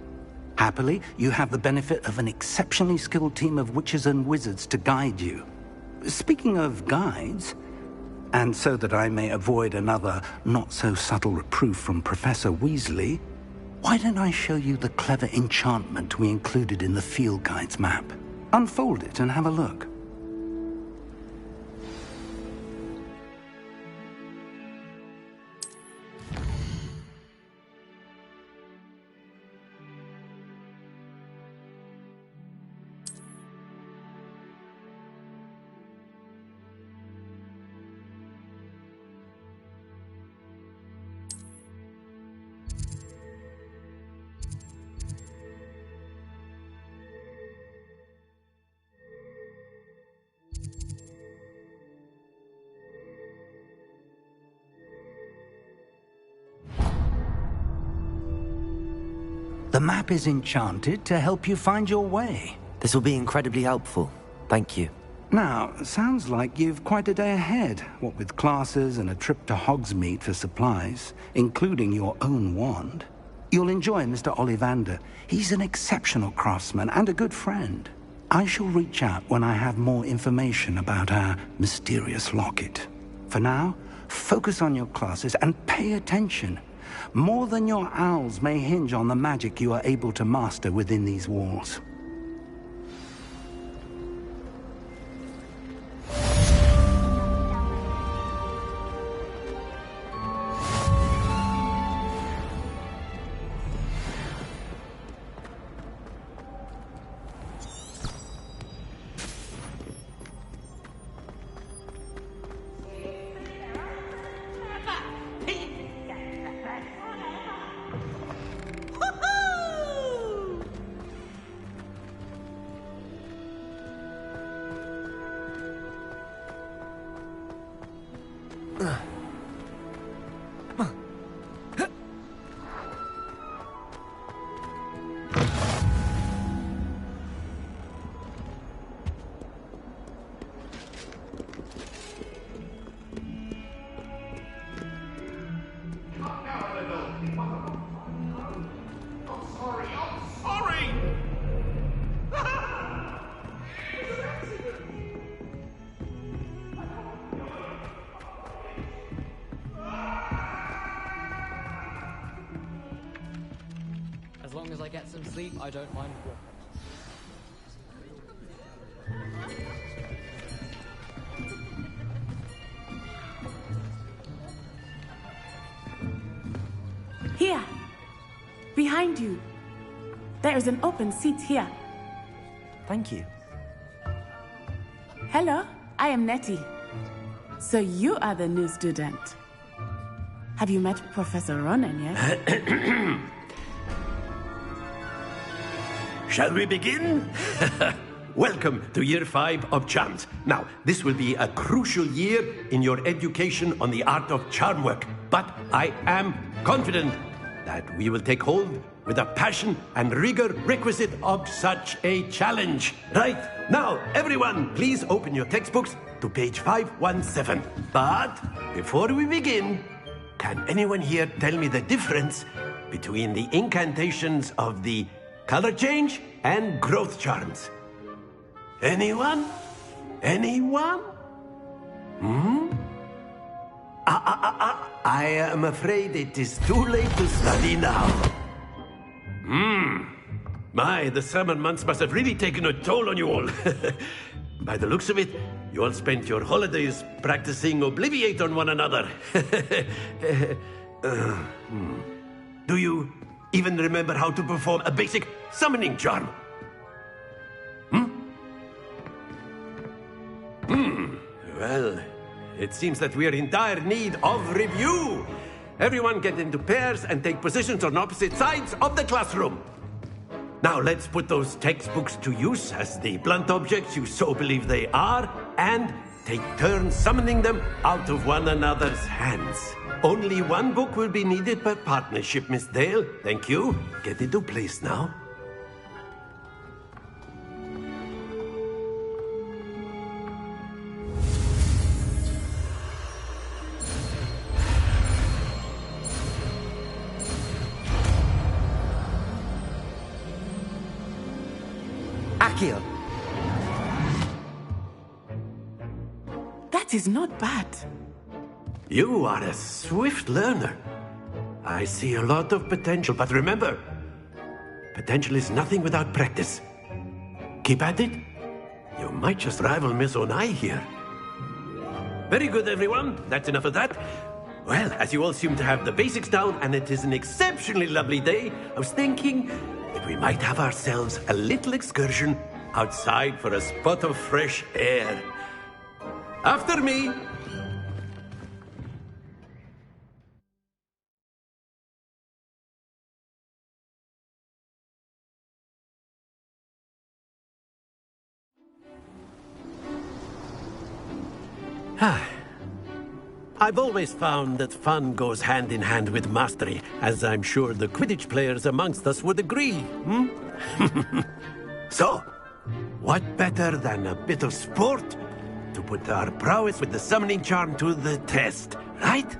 Happily, you have the benefit of an exceptionally skilled team of witches and wizards to guide you. Speaking of guides, and so that I may avoid another not-so-subtle reproof from Professor Weasley, why don't I show you the clever enchantment we included in the field guide's map? Unfold it and have a look. The map is enchanted to help you find your way. This will be incredibly helpful. Thank you. Now, sounds like you've quite a day ahead, what with classes and a trip to Hogsmeade for supplies, including your own wand. You'll enjoy Mr. Ollivander. He's an exceptional craftsman and a good friend. I shall reach out when I have more information about our mysterious locket. For now, focus on your classes and pay attention. More than your owls may hinge on the magic you are able to master within these walls. As long as I get some sleep, I don't mind what. Here! Behind you! There is an open seat here. Thank you. Hello, I am Nettie. So you are the new student. Have you met Professor Ronan yet? Shall we begin? Welcome to Year 5 of Charms. Now, this will be a crucial year in your education on the art of charm work, but I am confident that we will take hold with the passion and rigor requisite of such a challenge. Right, now, everyone, please open your textbooks to page 517. But before we begin, can anyone here tell me the difference between the incantations of the color change and growth charms? Anyone? Anyone? I am afraid it is too late to study now. My, the summer months must have really taken a toll on you all. By the looks of it, you all spent your holidays practicing Obliviate on one another. Do you even remember how to perform a basic summoning charm? Well, it seems that we are in dire need of review. Everyone get into pairs and take positions on opposite sides of the classroom. Now let's put those textbooks to use as the blunt objects you so believe they are, and take turns summoning them out of one another's hands. Only one book will be needed per partnership, Miss Dale. Thank you. Get into place now. Accio! That is not bad. You are a swift learner. I see a lot of potential, but remember, potential is nothing without practice. Keep at it. You might just rival Miss Onai here. Very good, everyone. That's enough of that. Well, as you all seem to have the basics down, and it is an exceptionally lovely day, I was thinking that we might have ourselves a little excursion outside for a spot of fresh air. After me. I've always found that fun goes hand in hand with mastery, as I'm sure the Quidditch players amongst us would agree, So, what better than a bit of sport to put our prowess with the summoning charm to the test, right?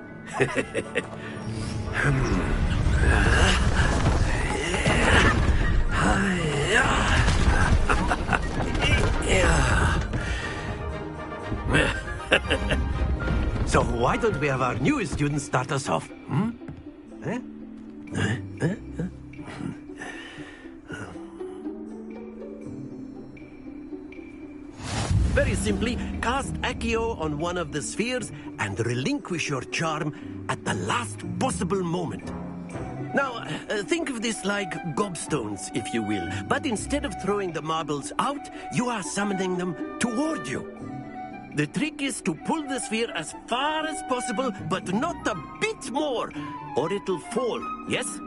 So why don't we have our newest student start us off? Very simply, cast Accio on one of the spheres and relinquish your charm at the last possible moment. Now, think of this like gobstones, if you will. But instead of throwing the marbles out, you are summoning them toward you. The trick is to pull the sphere as far as possible, but not a bit more, or it'll fall, yes?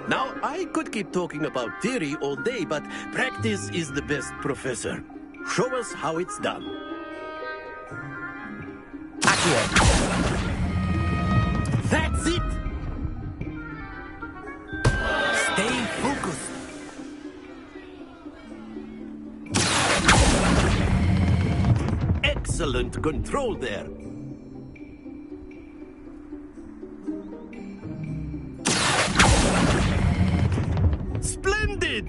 Now, I could keep talking about theory all day, but practice is the best professor. Show us how it's done. Accio. That's it! Stay focused. Excellent control there. Splendid!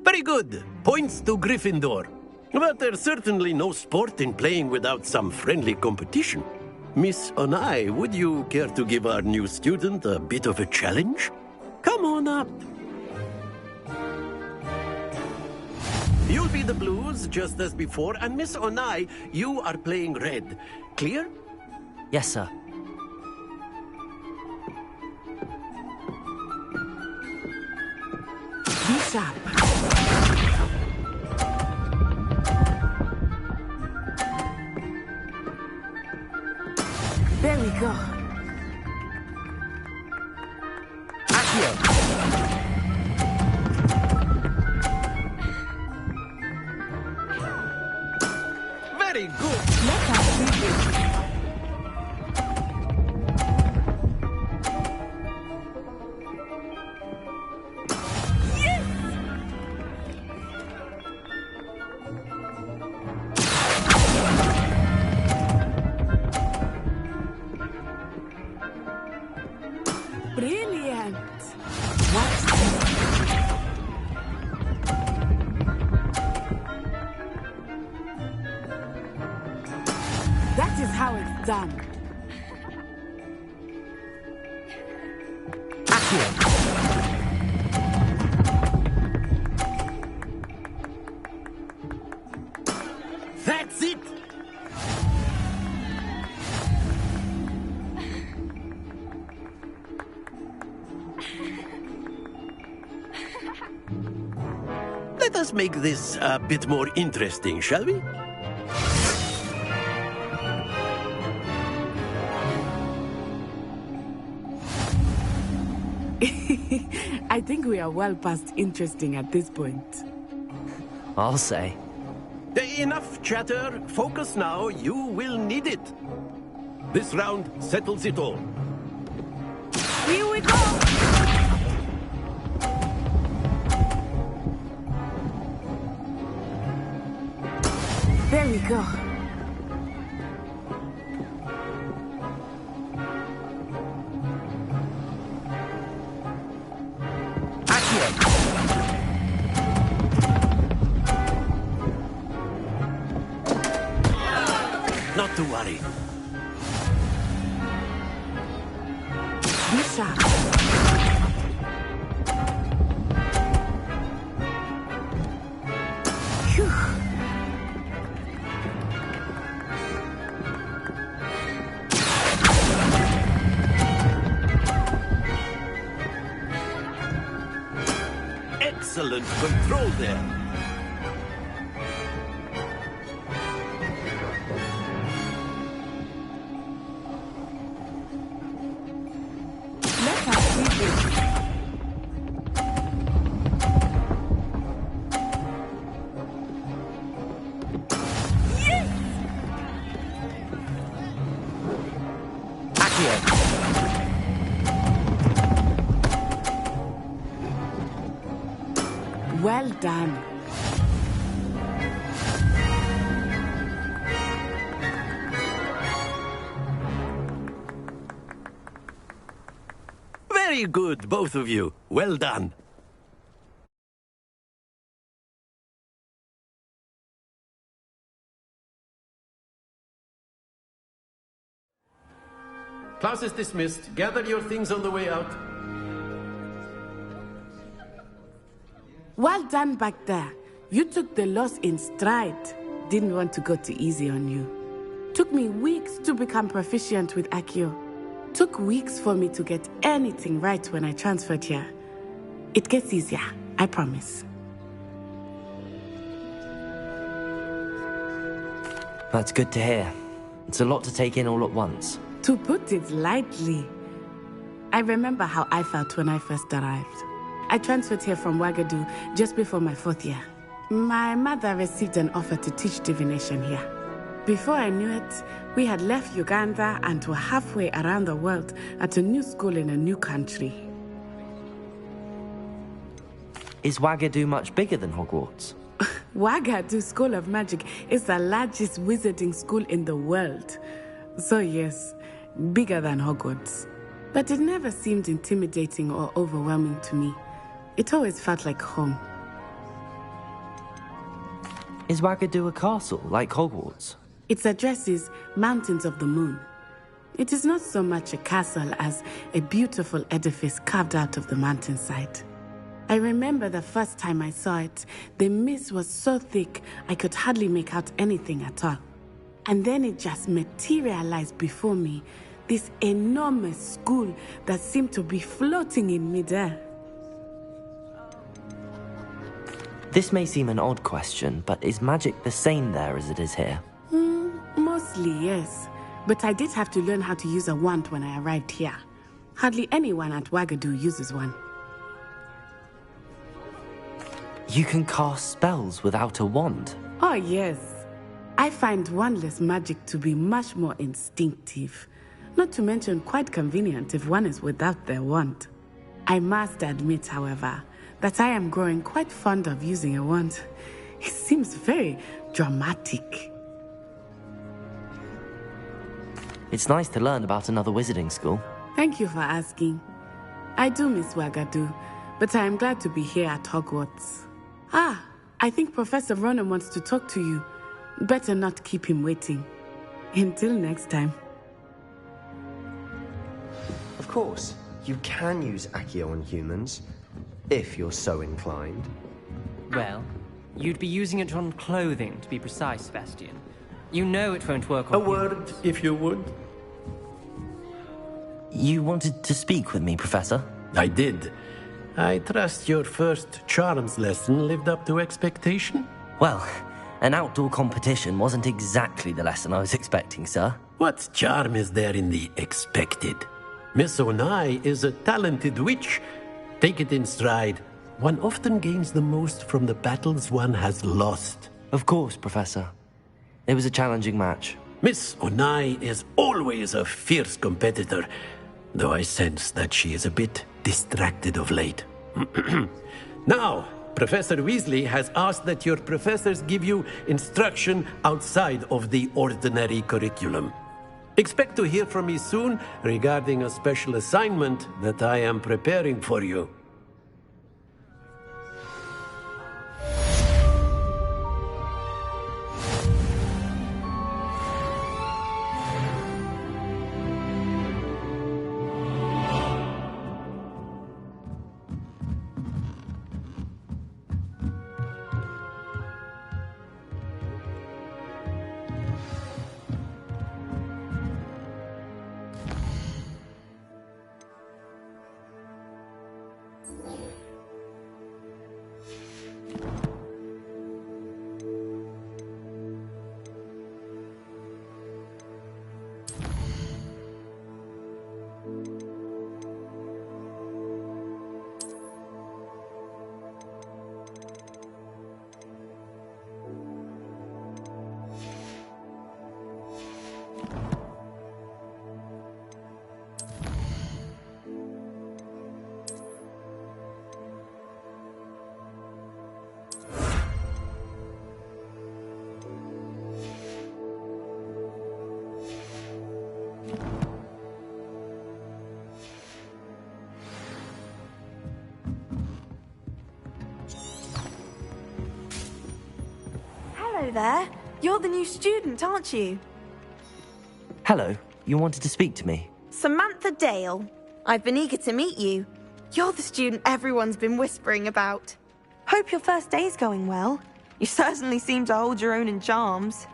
Very good. Points to Gryffindor. But there's certainly no sport in playing without some friendly competition. Miss Onai, would you care to give our new student a bit of a challenge? Come on up. You'll be the blues, just as before, and Miss Onai, you are playing red. Clear? Yes, sir. Be sharp. There we go. Accio! Very good. Let us do this. Brilliant! Watch this. That is how it's done. Accio! That's it! Let us make this a bit more interesting, shall we? I think we are well past interesting at this point. I'll say. Enough chatter. Focus now. You will need it. This round settles it all. Here we go! There we go. Not to worry. Be sharp. Phew. Excellent control there. Well done. Very good, both of you. Well done. Class is dismissed. Gather your things on the way out. Well done back there. You took the loss in stride. Didn't want to go too easy on you. Took me weeks to become proficient with Accio. Took weeks for me to get anything right when I transferred here. It gets easier, I promise. That's good to hear. It's a lot to take in all at once. To put it lightly, I remember how I felt when I first arrived. I transferred here from Wagadu just before my 4th year. My mother received an offer to teach divination here. Before I knew it, we had left Uganda and were halfway around the world at a new school in a new country. Is Wagadu much bigger than Hogwarts? Wagadu School of Magic is the largest wizarding school in the world. So yes, bigger than Hogwarts. But it never seemed intimidating or overwhelming to me. It always felt like home. Is Wagadu a castle, like Hogwarts? Its address is Mountains of the Moon. It is not so much a castle as a beautiful edifice carved out of the mountainside. I remember the first time I saw it, the mist was so thick I could hardly make out anything at all. And then it just materialized before me, this enormous school that seemed to be floating in midair. This may seem an odd question, but is magic the same there as it is here? Mostly, yes. But I did have to learn how to use a wand when I arrived here. Hardly anyone at Wagadu uses one. You can cast spells without a wand? Oh, yes. I find wandless magic to be much more instinctive. Not to mention quite convenient if one is without their wand. I must admit, however, that I am growing quite fond of using a wand. It seems very dramatic. It's nice to learn about another wizarding school. Thank you for asking. I do miss Wagadu, but I am glad to be here at Hogwarts. Ah, I think Professor Ronan wants to talk to you. Better not keep him waiting. Until next time. Of course, you can use Accio on humans, if you're so inclined. Well, you'd be using it on clothing, to be precise, Sebastian. You know it won't work on A word, if you would. You wanted to speak with me, Professor? I did. I trust your first charms lesson lived up to expectation? Well, an outdoor competition wasn't exactly the lesson I was expecting, sir. What charm is there in the expected? Miss Onai is a talented witch, Take it in stride. One often gains the most from the battles one has lost. Of course, Professor. It was a challenging match. Miss Onai is always a fierce competitor, though I sense that she is a bit distracted of late. Now, Professor Weasley has asked that your professors give you instruction outside of the ordinary curriculum. Expect to hear from me soon regarding a special assignment that I am preparing for you. Hello there. You're the new student, aren't you? Hello, you wanted to speak to me? Samantha Dale. I've been eager to meet you. You're the student everyone's been whispering about. Hope your first day's going well. You certainly seem to hold your own in charms.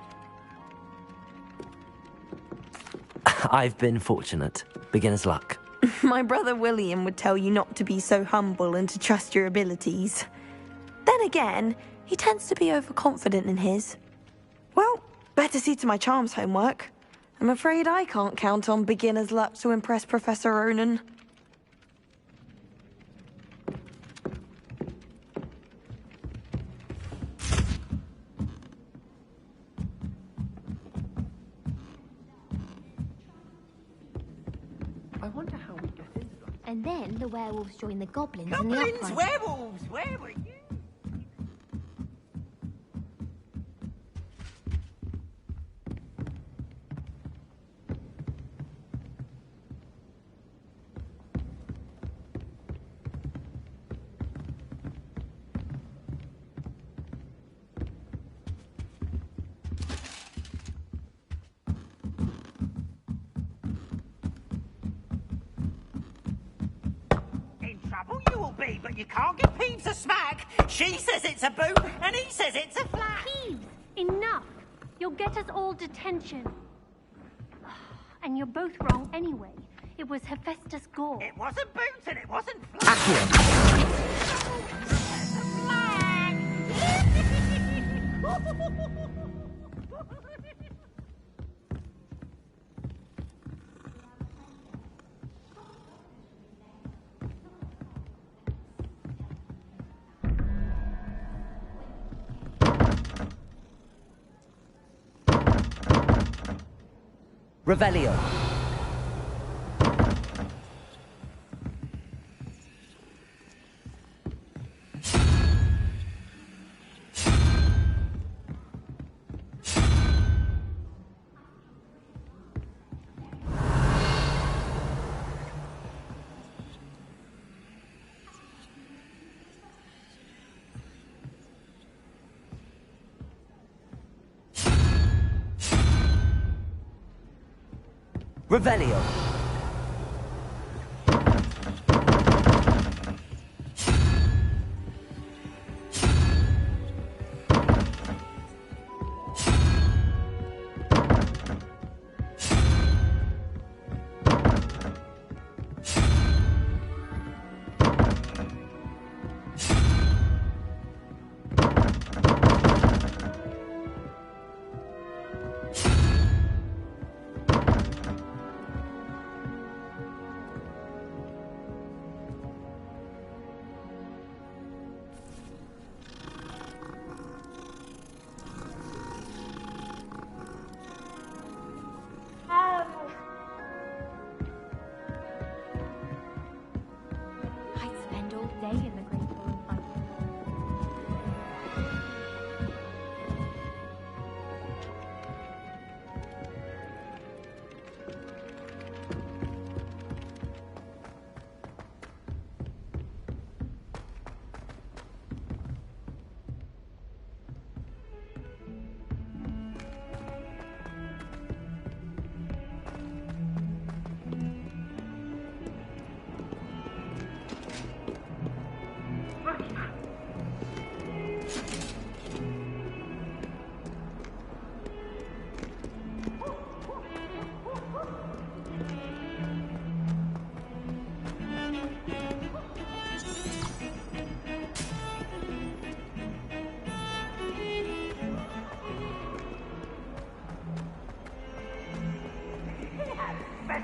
I've been fortunate. Beginner's luck. My brother William would tell you not to be so humble and to trust your abilities. Then again, he tends to be overconfident in his. Well, better see to my charms homework. I'm afraid I can't count on beginner's luck to impress Professor Ronan. I wonder how we get in. And then the werewolves join the goblins, Goblins, in the uprising. werewolves, where were you? You will be, but you can't give Peeves a smack. She says it's a boot, and he says it's a flat. Peeves, enough. You'll get us all detention. And you're both wrong anyway. It was Hephaestus Gore. It wasn't boots, and it wasn't flat. Revelio. Revelio.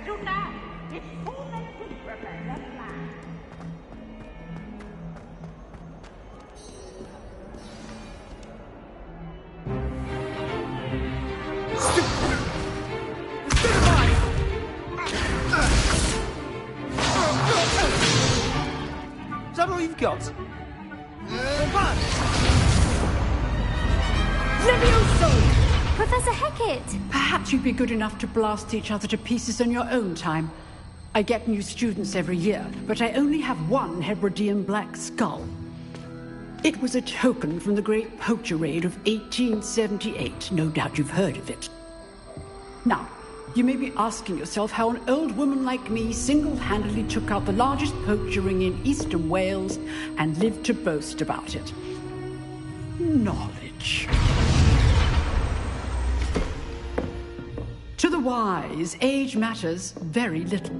settle down. It's tormenting, Professor Black. Is that all you've got? Levioso! Professor Hecat! Perhaps you'd be good enough to blast each other to pieces on your own time. I get new students every year, but I only have one Hebridean black skull. It was a token from the Great Poacher Raid of 1878. No doubt you've heard of it. Now, you may be asking yourself how an old woman like me single-handedly took out the largest poacher ring in eastern Wales and lived to boast about it. Knowledge. To the wise, age matters very little.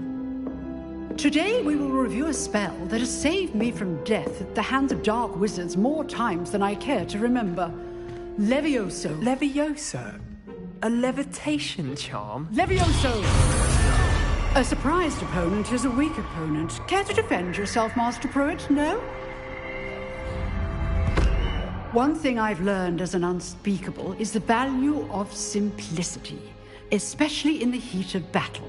Today we will review a spell that has saved me from death at the hands of dark wizards more times than I care to remember. Levioso. Levioso? A levitation charm? Levioso! A surprised opponent is a weak opponent. Care to defend yourself, Master Pruitt? No? One thing I've learned as an unspeakable is the value of simplicity, especially in the heat of battle.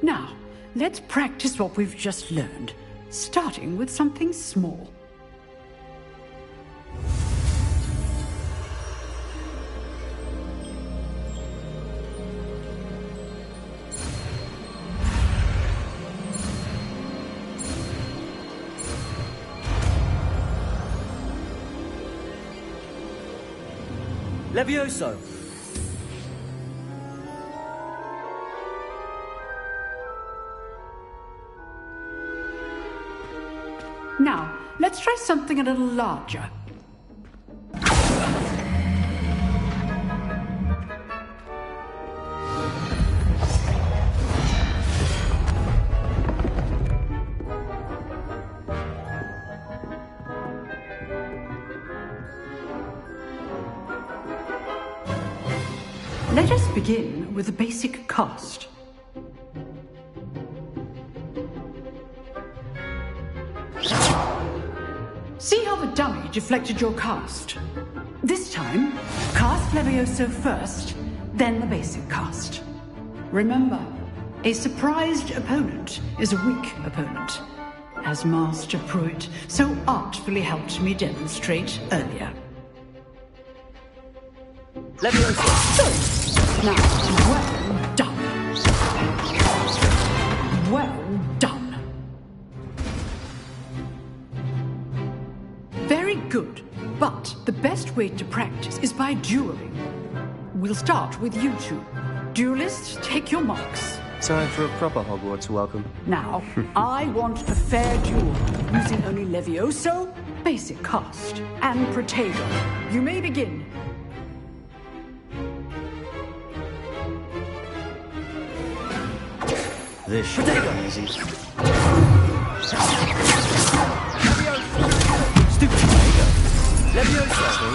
Now, let's practice what we've just learned, starting with something small. Levioso! Now, let's try something a little larger. Let us begin with the basic cast. See how the dummy deflected your cast? This time, cast Levioso first, then the basic cast. Remember, a surprised opponent is a weak opponent, as Master Pruitt so artfully helped me demonstrate earlier. Levioso! Now, well done. Well done. Very good, but the best way to practice is by dueling. We'll start with you two. Duelists, take your marks. Time for a proper Hogwarts welcome. Now, I want a fair duel, using only Levioso, basic cast, and Protego. You may begin. This should be easy. Stupid Protego! Levioso!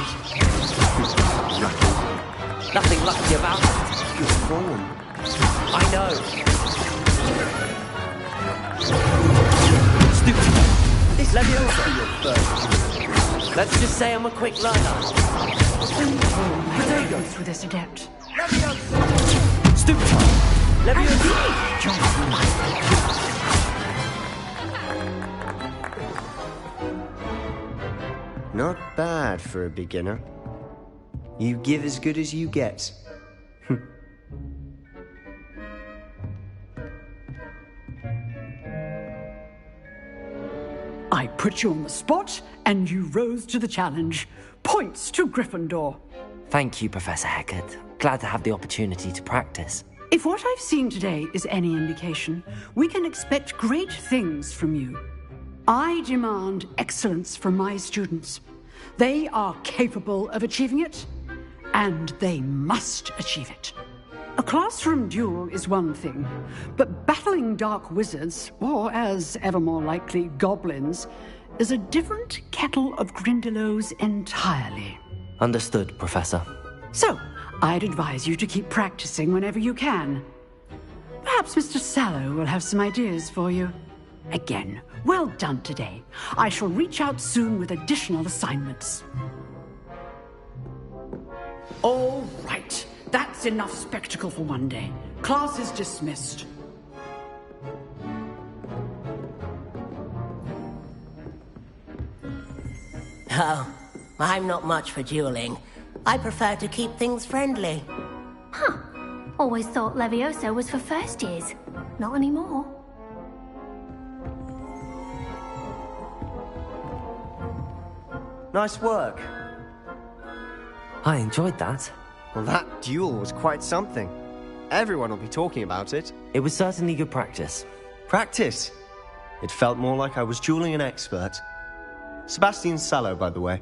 Nothing lucky about it. Good form. I know. Stupid. This Levioso your first. Let's just say I'm a quick learner. Protego through this adept. Levioso! Stupid. Levioso! Not bad for a beginner. You give as good as you get. I put you on the spot, and you rose to the challenge. Points to Gryffindor. Thank you, Professor Hecat. Glad to have the opportunity to practice. If what I've seen today is any indication, we can expect great things from you. I demand excellence from my students. They are capable of achieving it, and they must achieve it. A classroom duel is one thing, but battling dark wizards, or as ever more likely, goblins, is a different kettle of Grindylows entirely. Understood, Professor. So, I'd advise you to keep practicing whenever you can. Perhaps Mr. Sallow will have some ideas for you. Again, well done today. I shall reach out soon with additional assignments. All right. That's enough spectacle for one day. Class is dismissed. Oh, I'm not much for dueling. I prefer to keep things friendly. Huh. Always thought Levioso was for first years. Not anymore. Nice work. I enjoyed that. Well, that duel was quite something. Everyone will be talking about it. It was certainly good practice. Practice? It felt more like I was dueling an expert. Sebastian Sallow, by the way.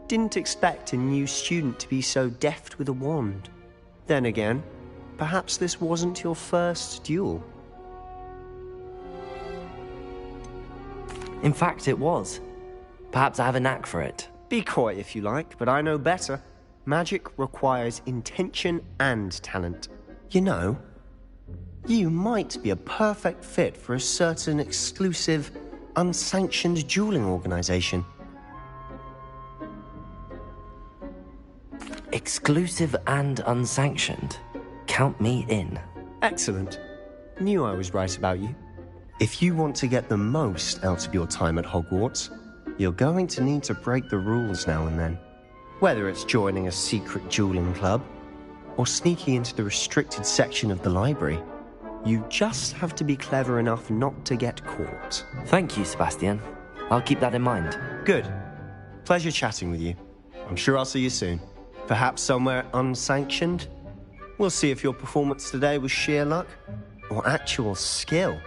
Didn't expect a new student to be so deft with a wand. Then again, perhaps this wasn't your first duel. In fact, it was. Perhaps I have a knack for it. Be coy if you like, but I know better. Magic requires intention and talent. You know, you might be a perfect fit for a certain exclusive, unsanctioned dueling organization. Exclusive and unsanctioned. Count me in. Excellent. Knew I was right about you. If you want to get the most out of your time at Hogwarts, you're going to need to break the rules now and then. Whether it's joining a secret dueling club, or sneaking into the restricted section of the library, you just have to be clever enough not to get caught. Thank you, Sebastian. I'll keep that in mind. Good. Pleasure chatting with you. I'm sure I'll see you soon. Perhaps somewhere unsanctioned? We'll see if your performance today was sheer luck, or actual skill.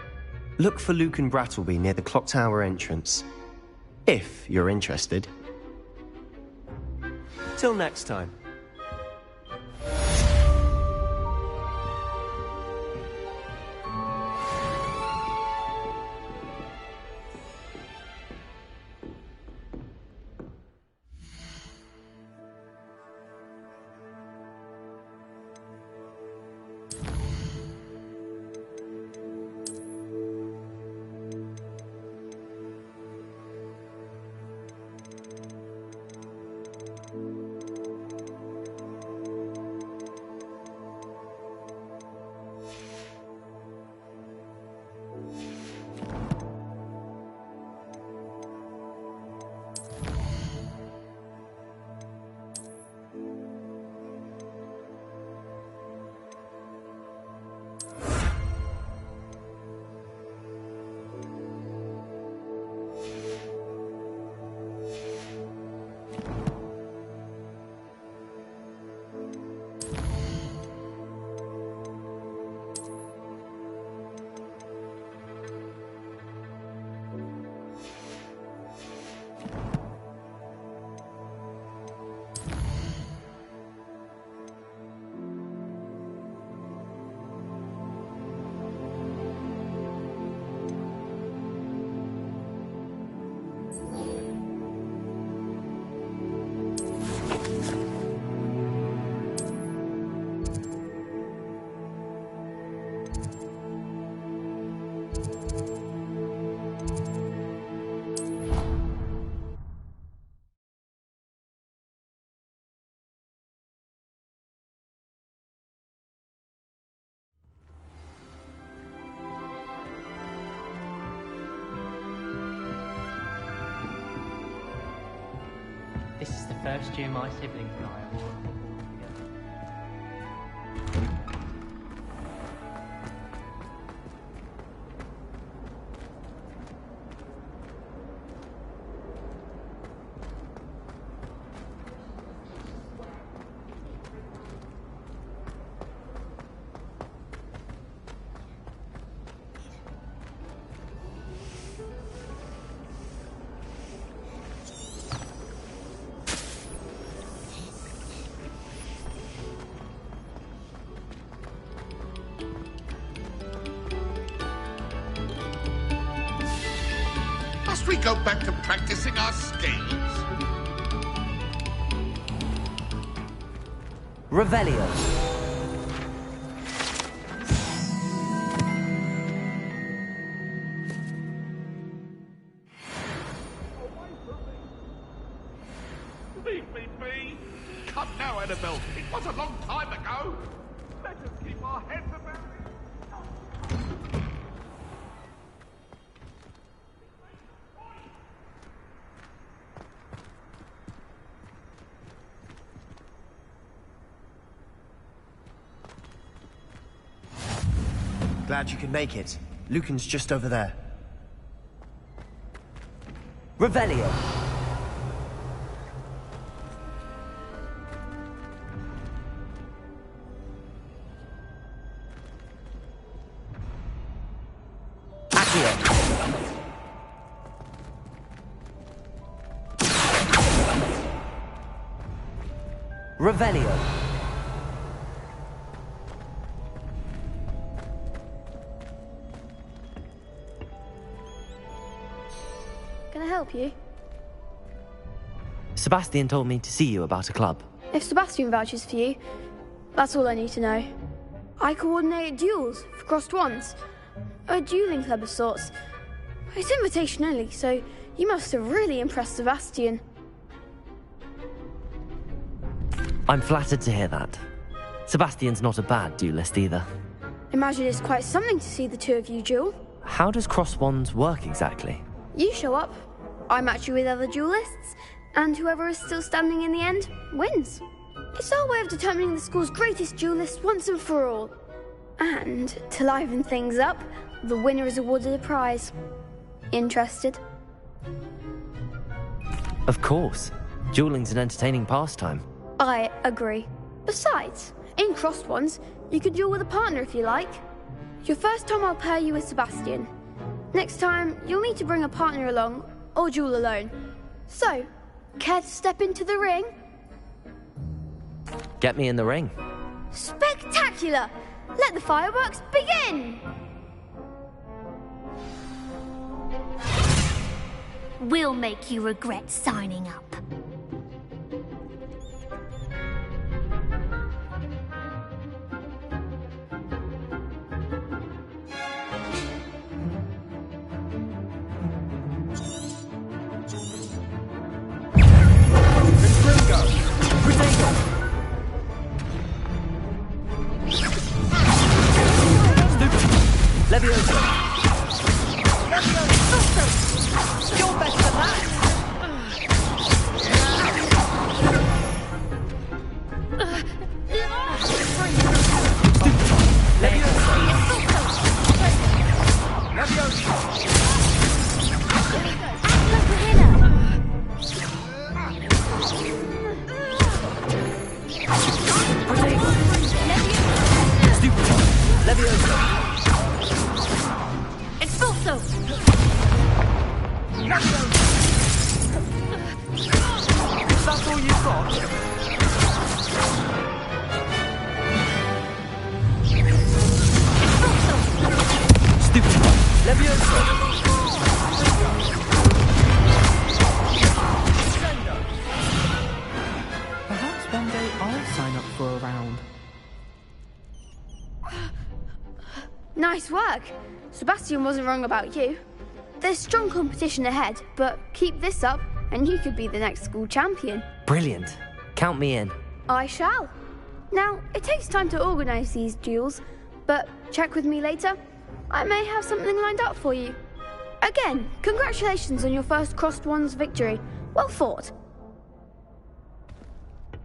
Look for Luke and Brattleby near the clock tower entrance. If you're interested. Till next time. This is the first year my siblings and I have worked together. Must we go back to practicing our skills? Revelio. Leave me be! Come now, Annabelle. It was a long time ago. Let us keep our heads about it. Glad you could make it. Lucan's just over there. Revelio. Revelio. Can I help you? Sebastian told me to see you about a club. If Sebastian vouches for you, that's all I need to know. I coordinate duels for crossed wands. A dueling club of sorts. It's invitation only, so you must have really impressed Sebastian. I'm flattered to hear that. Sebastian's not a bad duelist either. Imagine it's quite something to see the two of you duel. How does cross wands work exactly? You show up, I match you with other duelists, and whoever is still standing in the end wins. It's our way of determining the school's greatest duelist once and for all. And to liven things up, the winner is awarded a prize. Interested? Of course. Dueling's an entertaining pastime. I agree. Besides, in crossed ones, you could duel with a partner if you like. Your first time I'll pair you with Sebastian. Next time, you'll need to bring a partner along, or duel alone. So, care to step into the ring? Get me in the ring. Spectacular! Let the fireworks begin! We'll make you regret signing up. Levioso! You're better than that! Expulso! Is that all you've got? Stupid! Levioso! Perhaps one day I'll sign up for a round. Nice work. Sebastian wasn't wrong about you. There's strong competition ahead, but keep this up and you could be the next school champion. Brilliant. Count me in. I shall. Now, it takes time to organise these duels, but check with me later. I may have something lined up for you. Again, congratulations on your first crossed wands victory. Well fought.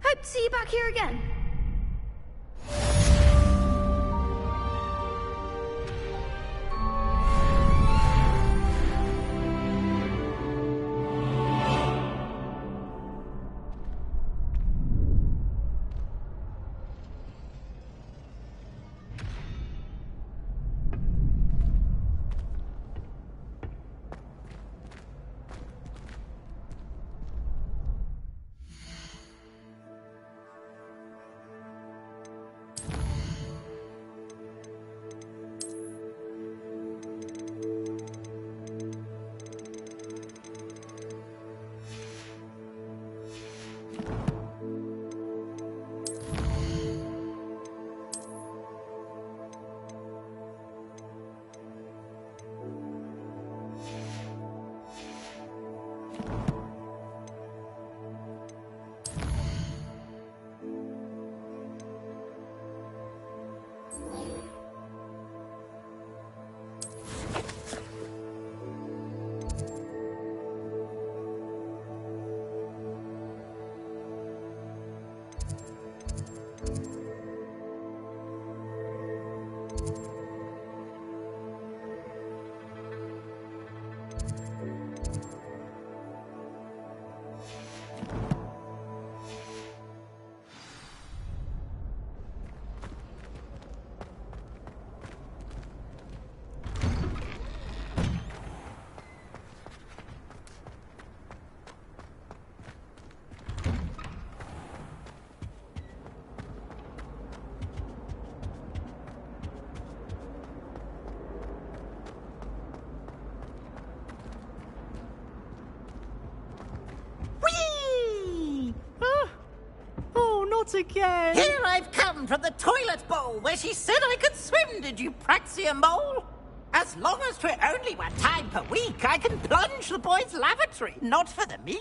Hope to see you back here again. Not again! Here I've come from the toilet bowl where she said I could swim, did you praxia mole? As long as 'twere only 1 time per week, I can plunge the boys' lavatory, not for the meek.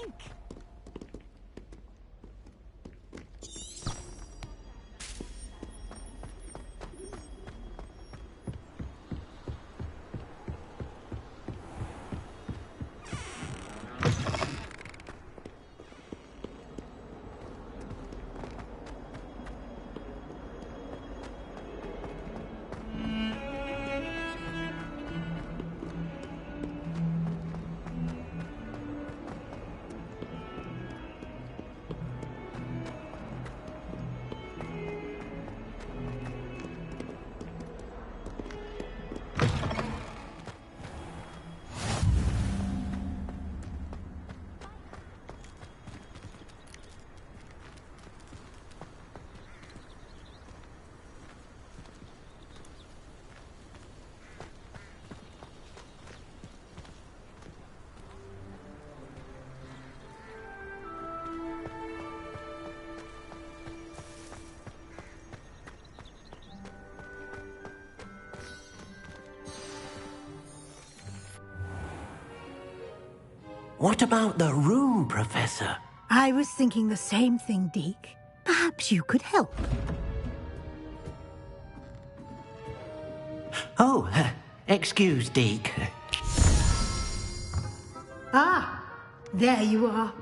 What about the room, Professor? I was thinking the same thing, Deke. Perhaps you could help. Oh, excuse, Deke. Ah, there you are.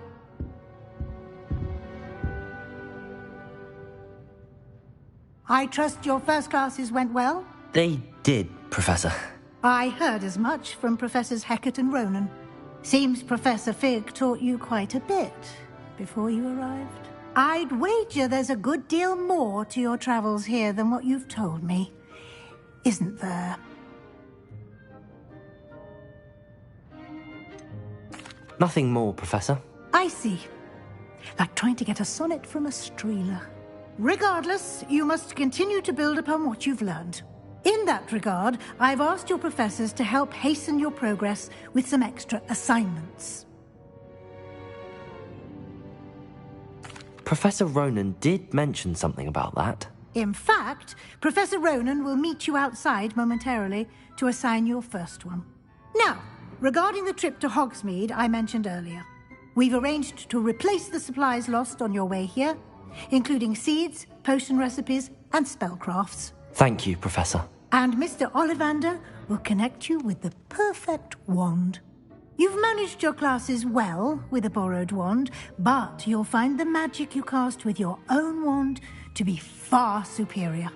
I trust your first classes went well? They did, Professor. I heard as much from Professors Hecat and Ronan. Seems Professor Fig taught you quite a bit before you arrived. I'd wager there's a good deal more to your travels here than what you've told me. Isn't there? Nothing more, Professor. I see. Like trying to get a sonnet from a streeler. Regardless, you must continue to build upon what you've learned. In that regard, I've asked your professors to help hasten your progress with some extra assignments. Professor Ronan did mention something about that. In fact, Professor Ronan will meet you outside momentarily to assign your first one. Now, regarding the trip to Hogsmeade I mentioned earlier, we've arranged to replace the supplies lost on your way here, including seeds, potion recipes, and spellcrafts. Thank you, Professor. And Mr. Ollivander will connect you with the perfect wand. You've managed your classes well with a borrowed wand, but you'll find the magic you cast with your own wand to be far superior.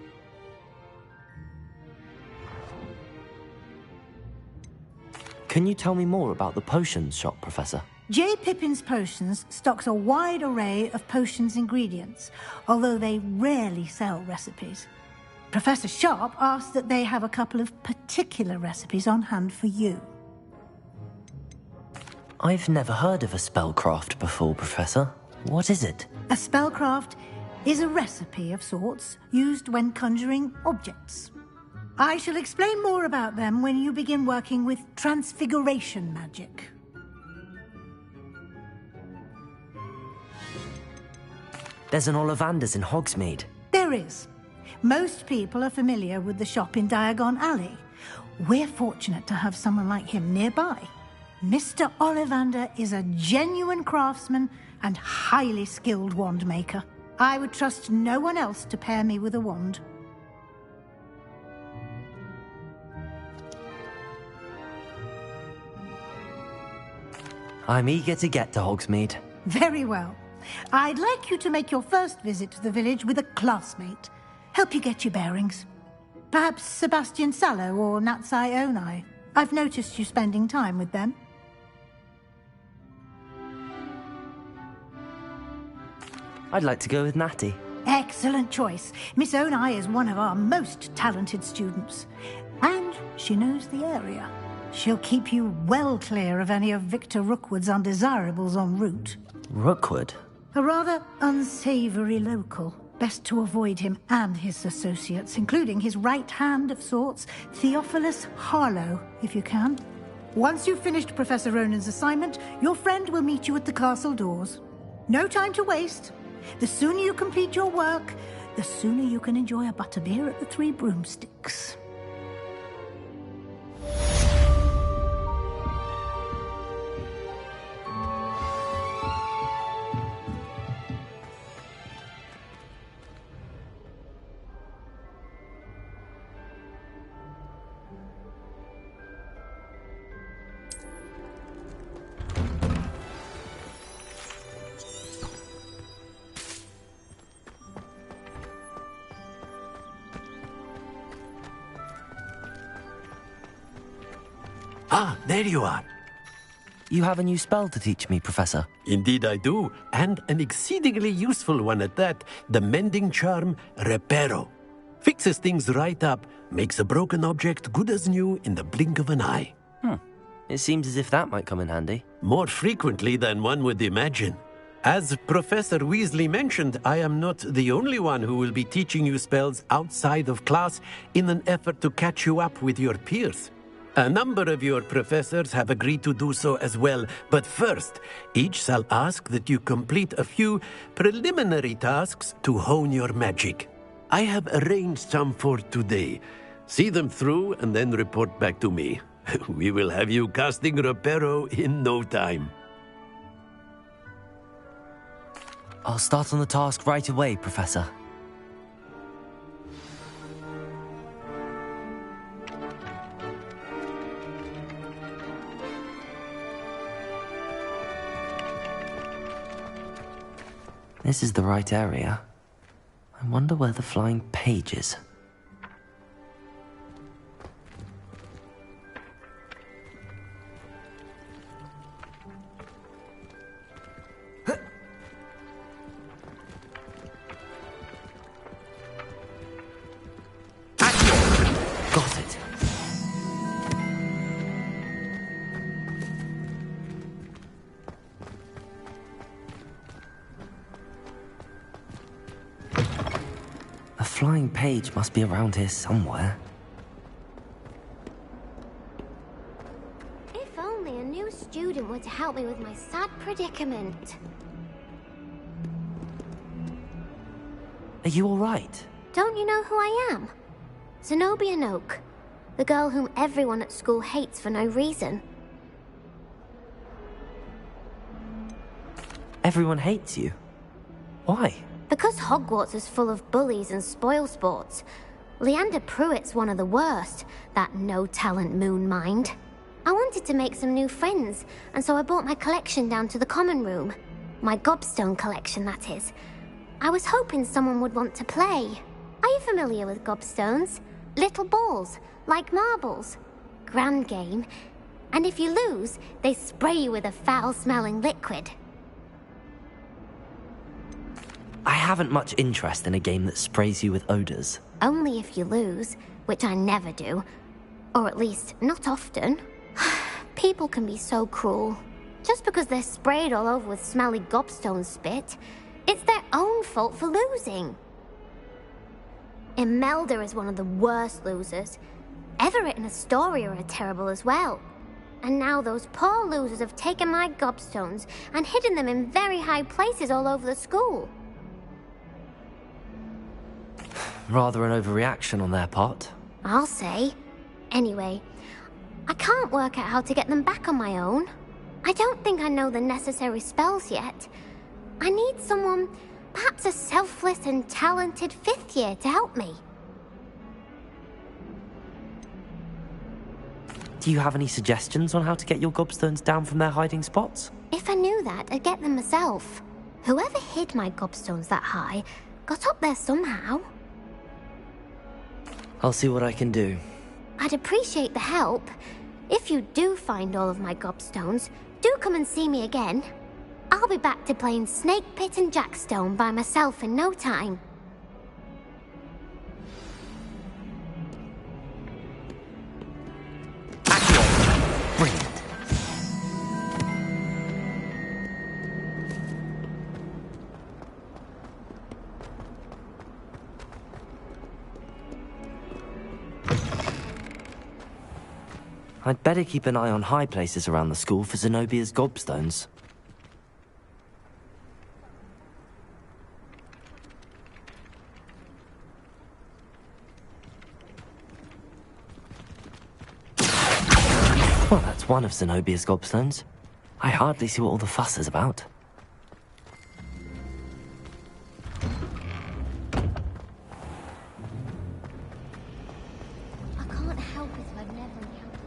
Can you tell me more about the potions shop, Professor? J. Pippin's Potions stocks a wide array of potions ingredients, although they rarely sell recipes. Professor Sharp asked that they have a couple of particular recipes on hand for you. I've never heard of a spellcraft before, Professor. What is it? A spellcraft is a recipe of sorts used when conjuring objects. I shall explain more about them when you begin working with transfiguration magic. There's an Ollivander's in Hogsmeade. There is. Most people are familiar with the shop in Diagon Alley. We're fortunate to have someone like him nearby. Mr. Ollivander is a genuine craftsman and highly skilled wand maker. I would trust no one else to pair me with a wand. I'm eager to get to Hogsmeade. Very well. I'd like you to make your first visit to the village with a classmate. Help you get your bearings. Perhaps Sebastian Sallow or Natsai Onai. I've noticed you spending time with them. I'd like to go with Natty. Excellent choice. Miss Onai is one of our most talented students. And she knows the area. She'll keep you well clear of any of Victor Rookwood's undesirables en route. Rookwood? A rather unsavory local. Best to avoid him and his associates, including his right hand of sorts, Theophilus Harlow, if you can. Once you've finished Professor Ronan's assignment, your friend will meet you at the castle doors. No time to waste. The sooner you complete your work, the sooner you can enjoy a butterbeer at the Three Broomsticks. Ah, there you are. You have a new spell to teach me, Professor. Indeed I do, and an exceedingly useful one at that. The mending charm, Reparo. Fixes things right up, makes a broken object good as new in the blink of an eye. It seems as if that might come in handy. More frequently than one would imagine. As Professor Weasley mentioned, I am not the only one who will be teaching you spells outside of class in an effort to catch you up with your peers. A number of your professors have agreed to do so as well, but first, each shall ask that you complete a few preliminary tasks to hone your magic. I have arranged some for today. See them through and then report back to me. We will have you casting Reparo in no time. I'll start on the task right away, Professor. This is the right area. I wonder where the flying page is. Got it. A flying page must be around here somewhere. If only a new student were to help me with my sad predicament. Are you all right? Don't you know who I am? Zenobia Noak, the girl whom everyone at school hates for no reason. Everyone hates you. Why? Because Hogwarts is full of bullies and spoilsports. Leander Pruitt's one of the worst, that no-talent moon mind. I wanted to make some new friends, and so I brought my collection down to the common room. My gobstone collection, that is. I was hoping someone would want to play. Are you familiar with gobstones? Little balls, like marbles. Grand game. And if you lose, they spray you with a foul-smelling liquid. I haven't much interest in a game that sprays you with odors. Only if you lose, which I never do. Or at least, not often. People can be so cruel. Just because they're sprayed all over with smelly gobstone spit, it's their own fault for losing. Imelda is one of the worst losers. Everett and Astoria are terrible as well. And now those poor losers have taken my gobstones and hidden them in very high places all over the school. Rather an overreaction on their part. I'll say. Anyway, I can't work out how to get them back on my own. I don't think I know the necessary spells yet. I need someone, perhaps a selfless and talented fifth year to help me. Do you have any suggestions on how to get your gobstones down from their hiding spots? If I knew that, I'd get them myself. Whoever hid my gobstones that high got up there somehow. I'll see what I can do. I'd appreciate the help. If you do find all of my gobstones, do come and see me again. I'll be back to playing Snake Pit and Jackstone by myself in no time. Brilliant. I'd better keep an eye on high places around the school for Zenobia's gobstones. That's one of Zenobia's gobstones. I hardly see what all the fuss is about. I can't help it if I've never encountered.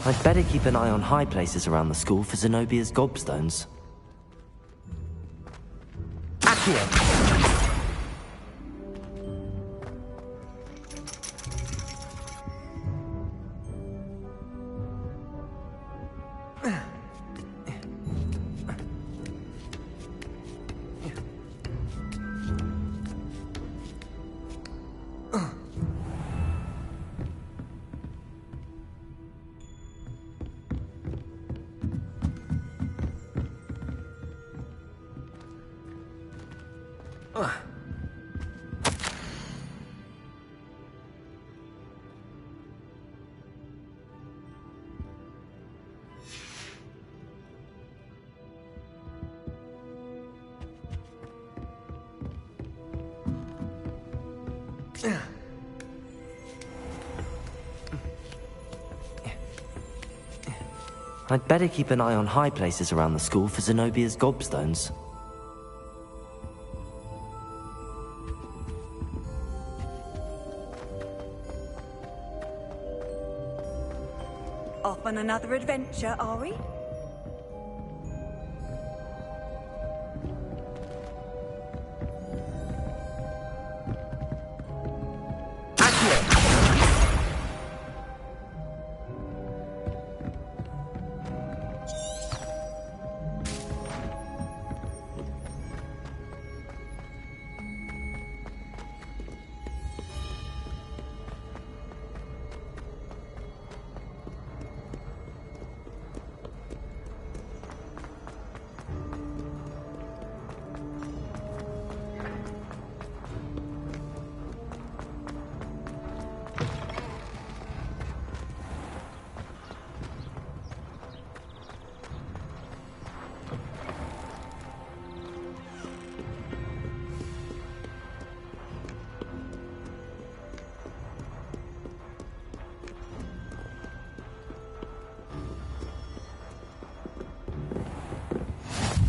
I'd better keep an eye on high places around the school for Zenobia's gobstones. I'd better keep an eye on high places around the school for Zenobia's gobstones. Off on another adventure, are we?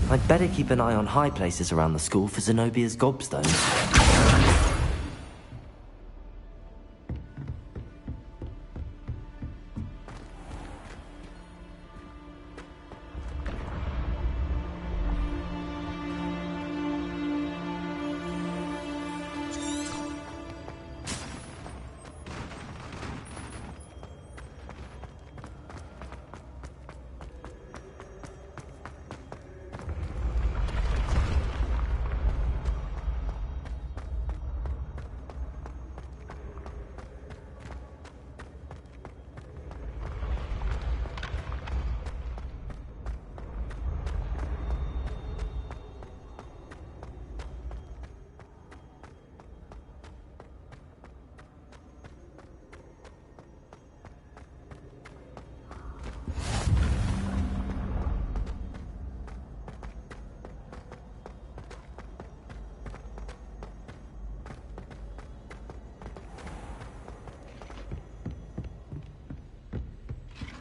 I'd better keep an eye on high places around the school for Zenobia's gobstones.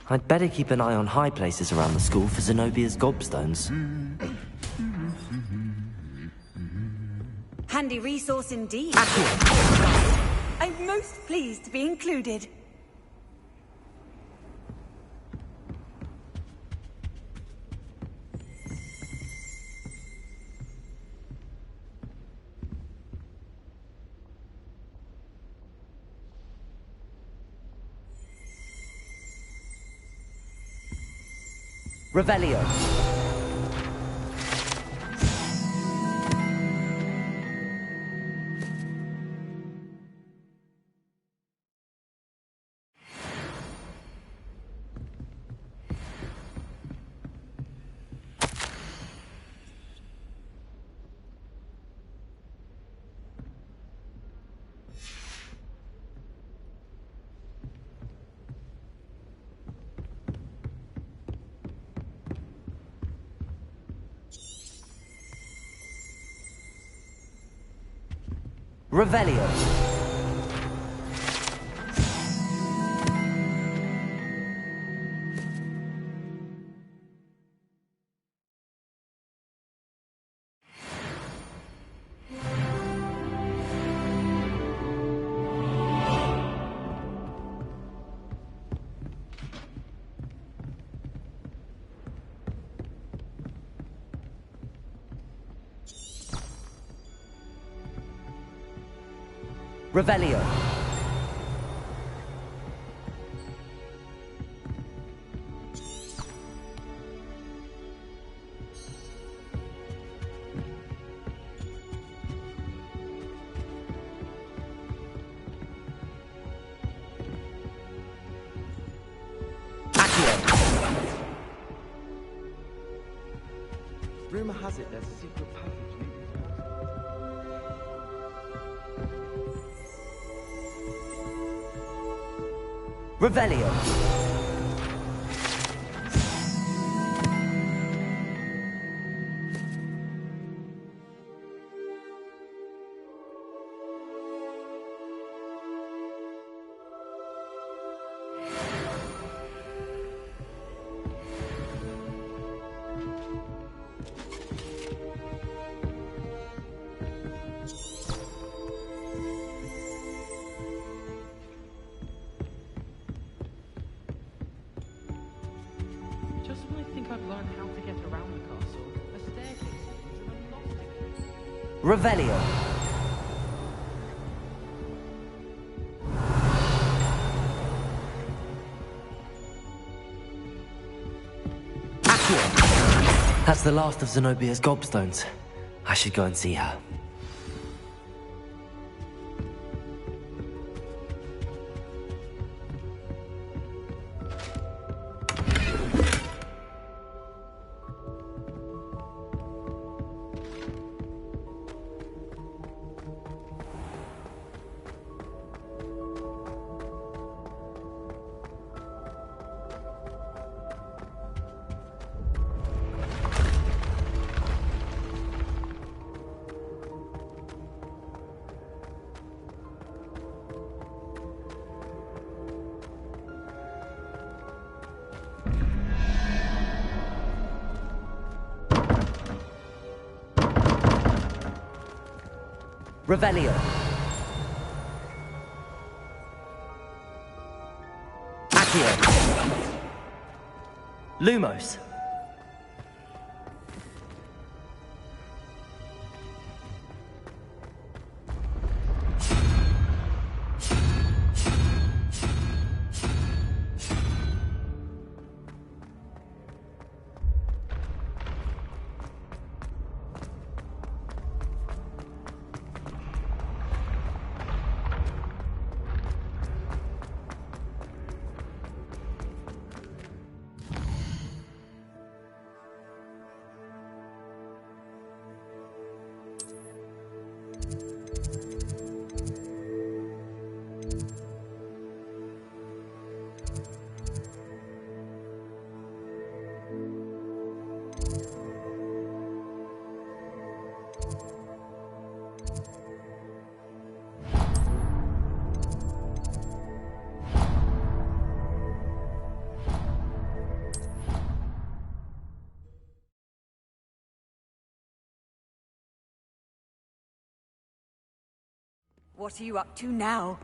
I'd better keep an eye on high places around the school for Zenobia's gobstones. handy resource indeed. I'm most pleased to be included. Revelio. Revelio. Revelio. Rumor has it there's a secret passage leading to Revelio. Just when I think I've learned how to get around the castle, a staircase leads and I'm lost again. Revelio. That's the last of Zenobia's gobstones. I should go and see her. Revelio. Accio. Lumos. What are you up to now?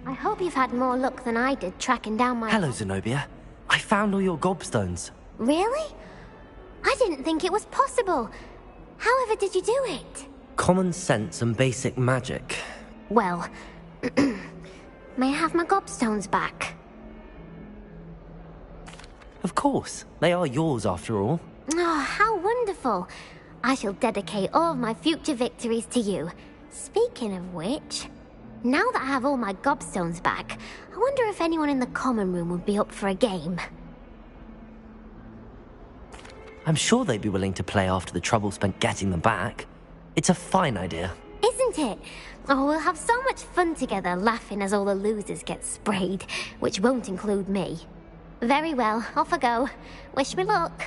I hope you've had more luck than I did tracking down my... Hello, Zenobia. I found all your gobstones. Really? I didn't think it was possible. However did you do it? Common sense and basic magic. Well, may I have my gobstones back? Of course. They are yours, after all. Oh, how wonderful. I shall dedicate all of my future victories to you. Speaking of which, now that I have all my gobstones back, I wonder if anyone in the common room would be up for a game. I'm sure they'd be willing to play after the trouble spent getting them back. It's a fine idea. Isn't it? Oh, we'll have so much fun together, laughing as all the losers get sprayed, which won't include me. Very well, off I go. Wish me luck.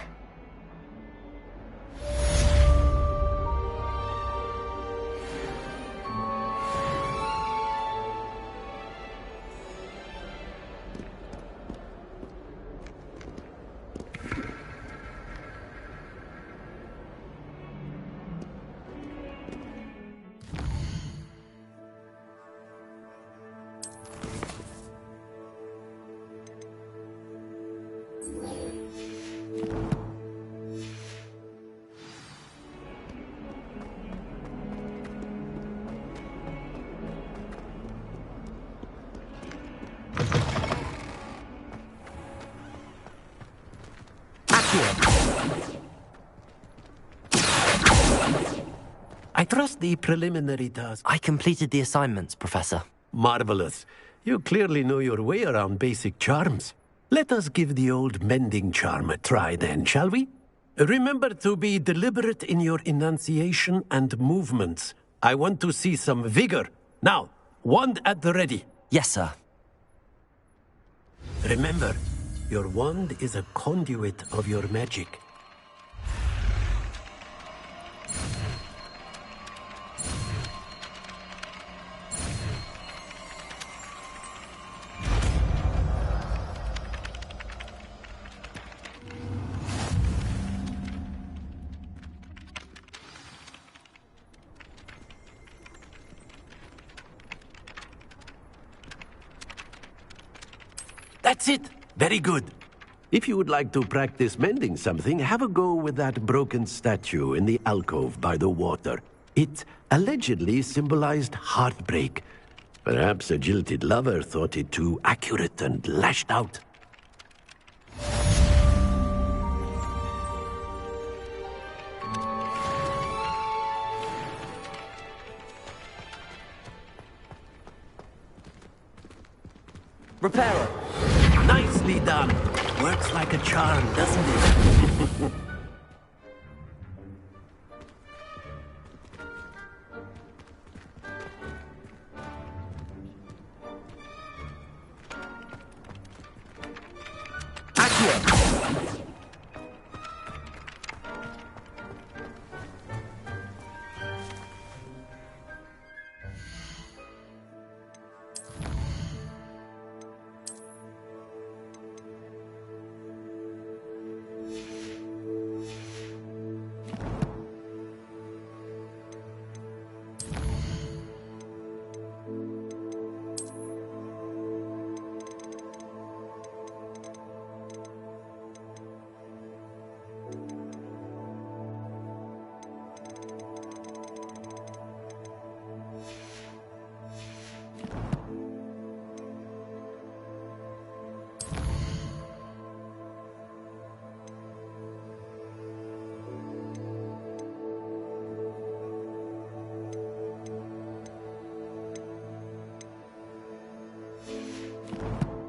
I trust the preliminary task. I completed the assignments, Professor. Marvelous. You clearly know your way around basic charms. Let us give the old mending charm a try then, shall we? Remember to be deliberate in your enunciation and movements. I want to see some vigor. Now, wand at the ready. Yes, sir. Remember, your wand is a conduit of your magic. That's it. Very good. If you would like to practice mending something, have a go with that broken statue in the alcove by the water. It allegedly symbolized heartbreak. Perhaps a jilted lover thought it too accurate and lashed out. Repairer! Nicely done. Works like a charm, doesn't it?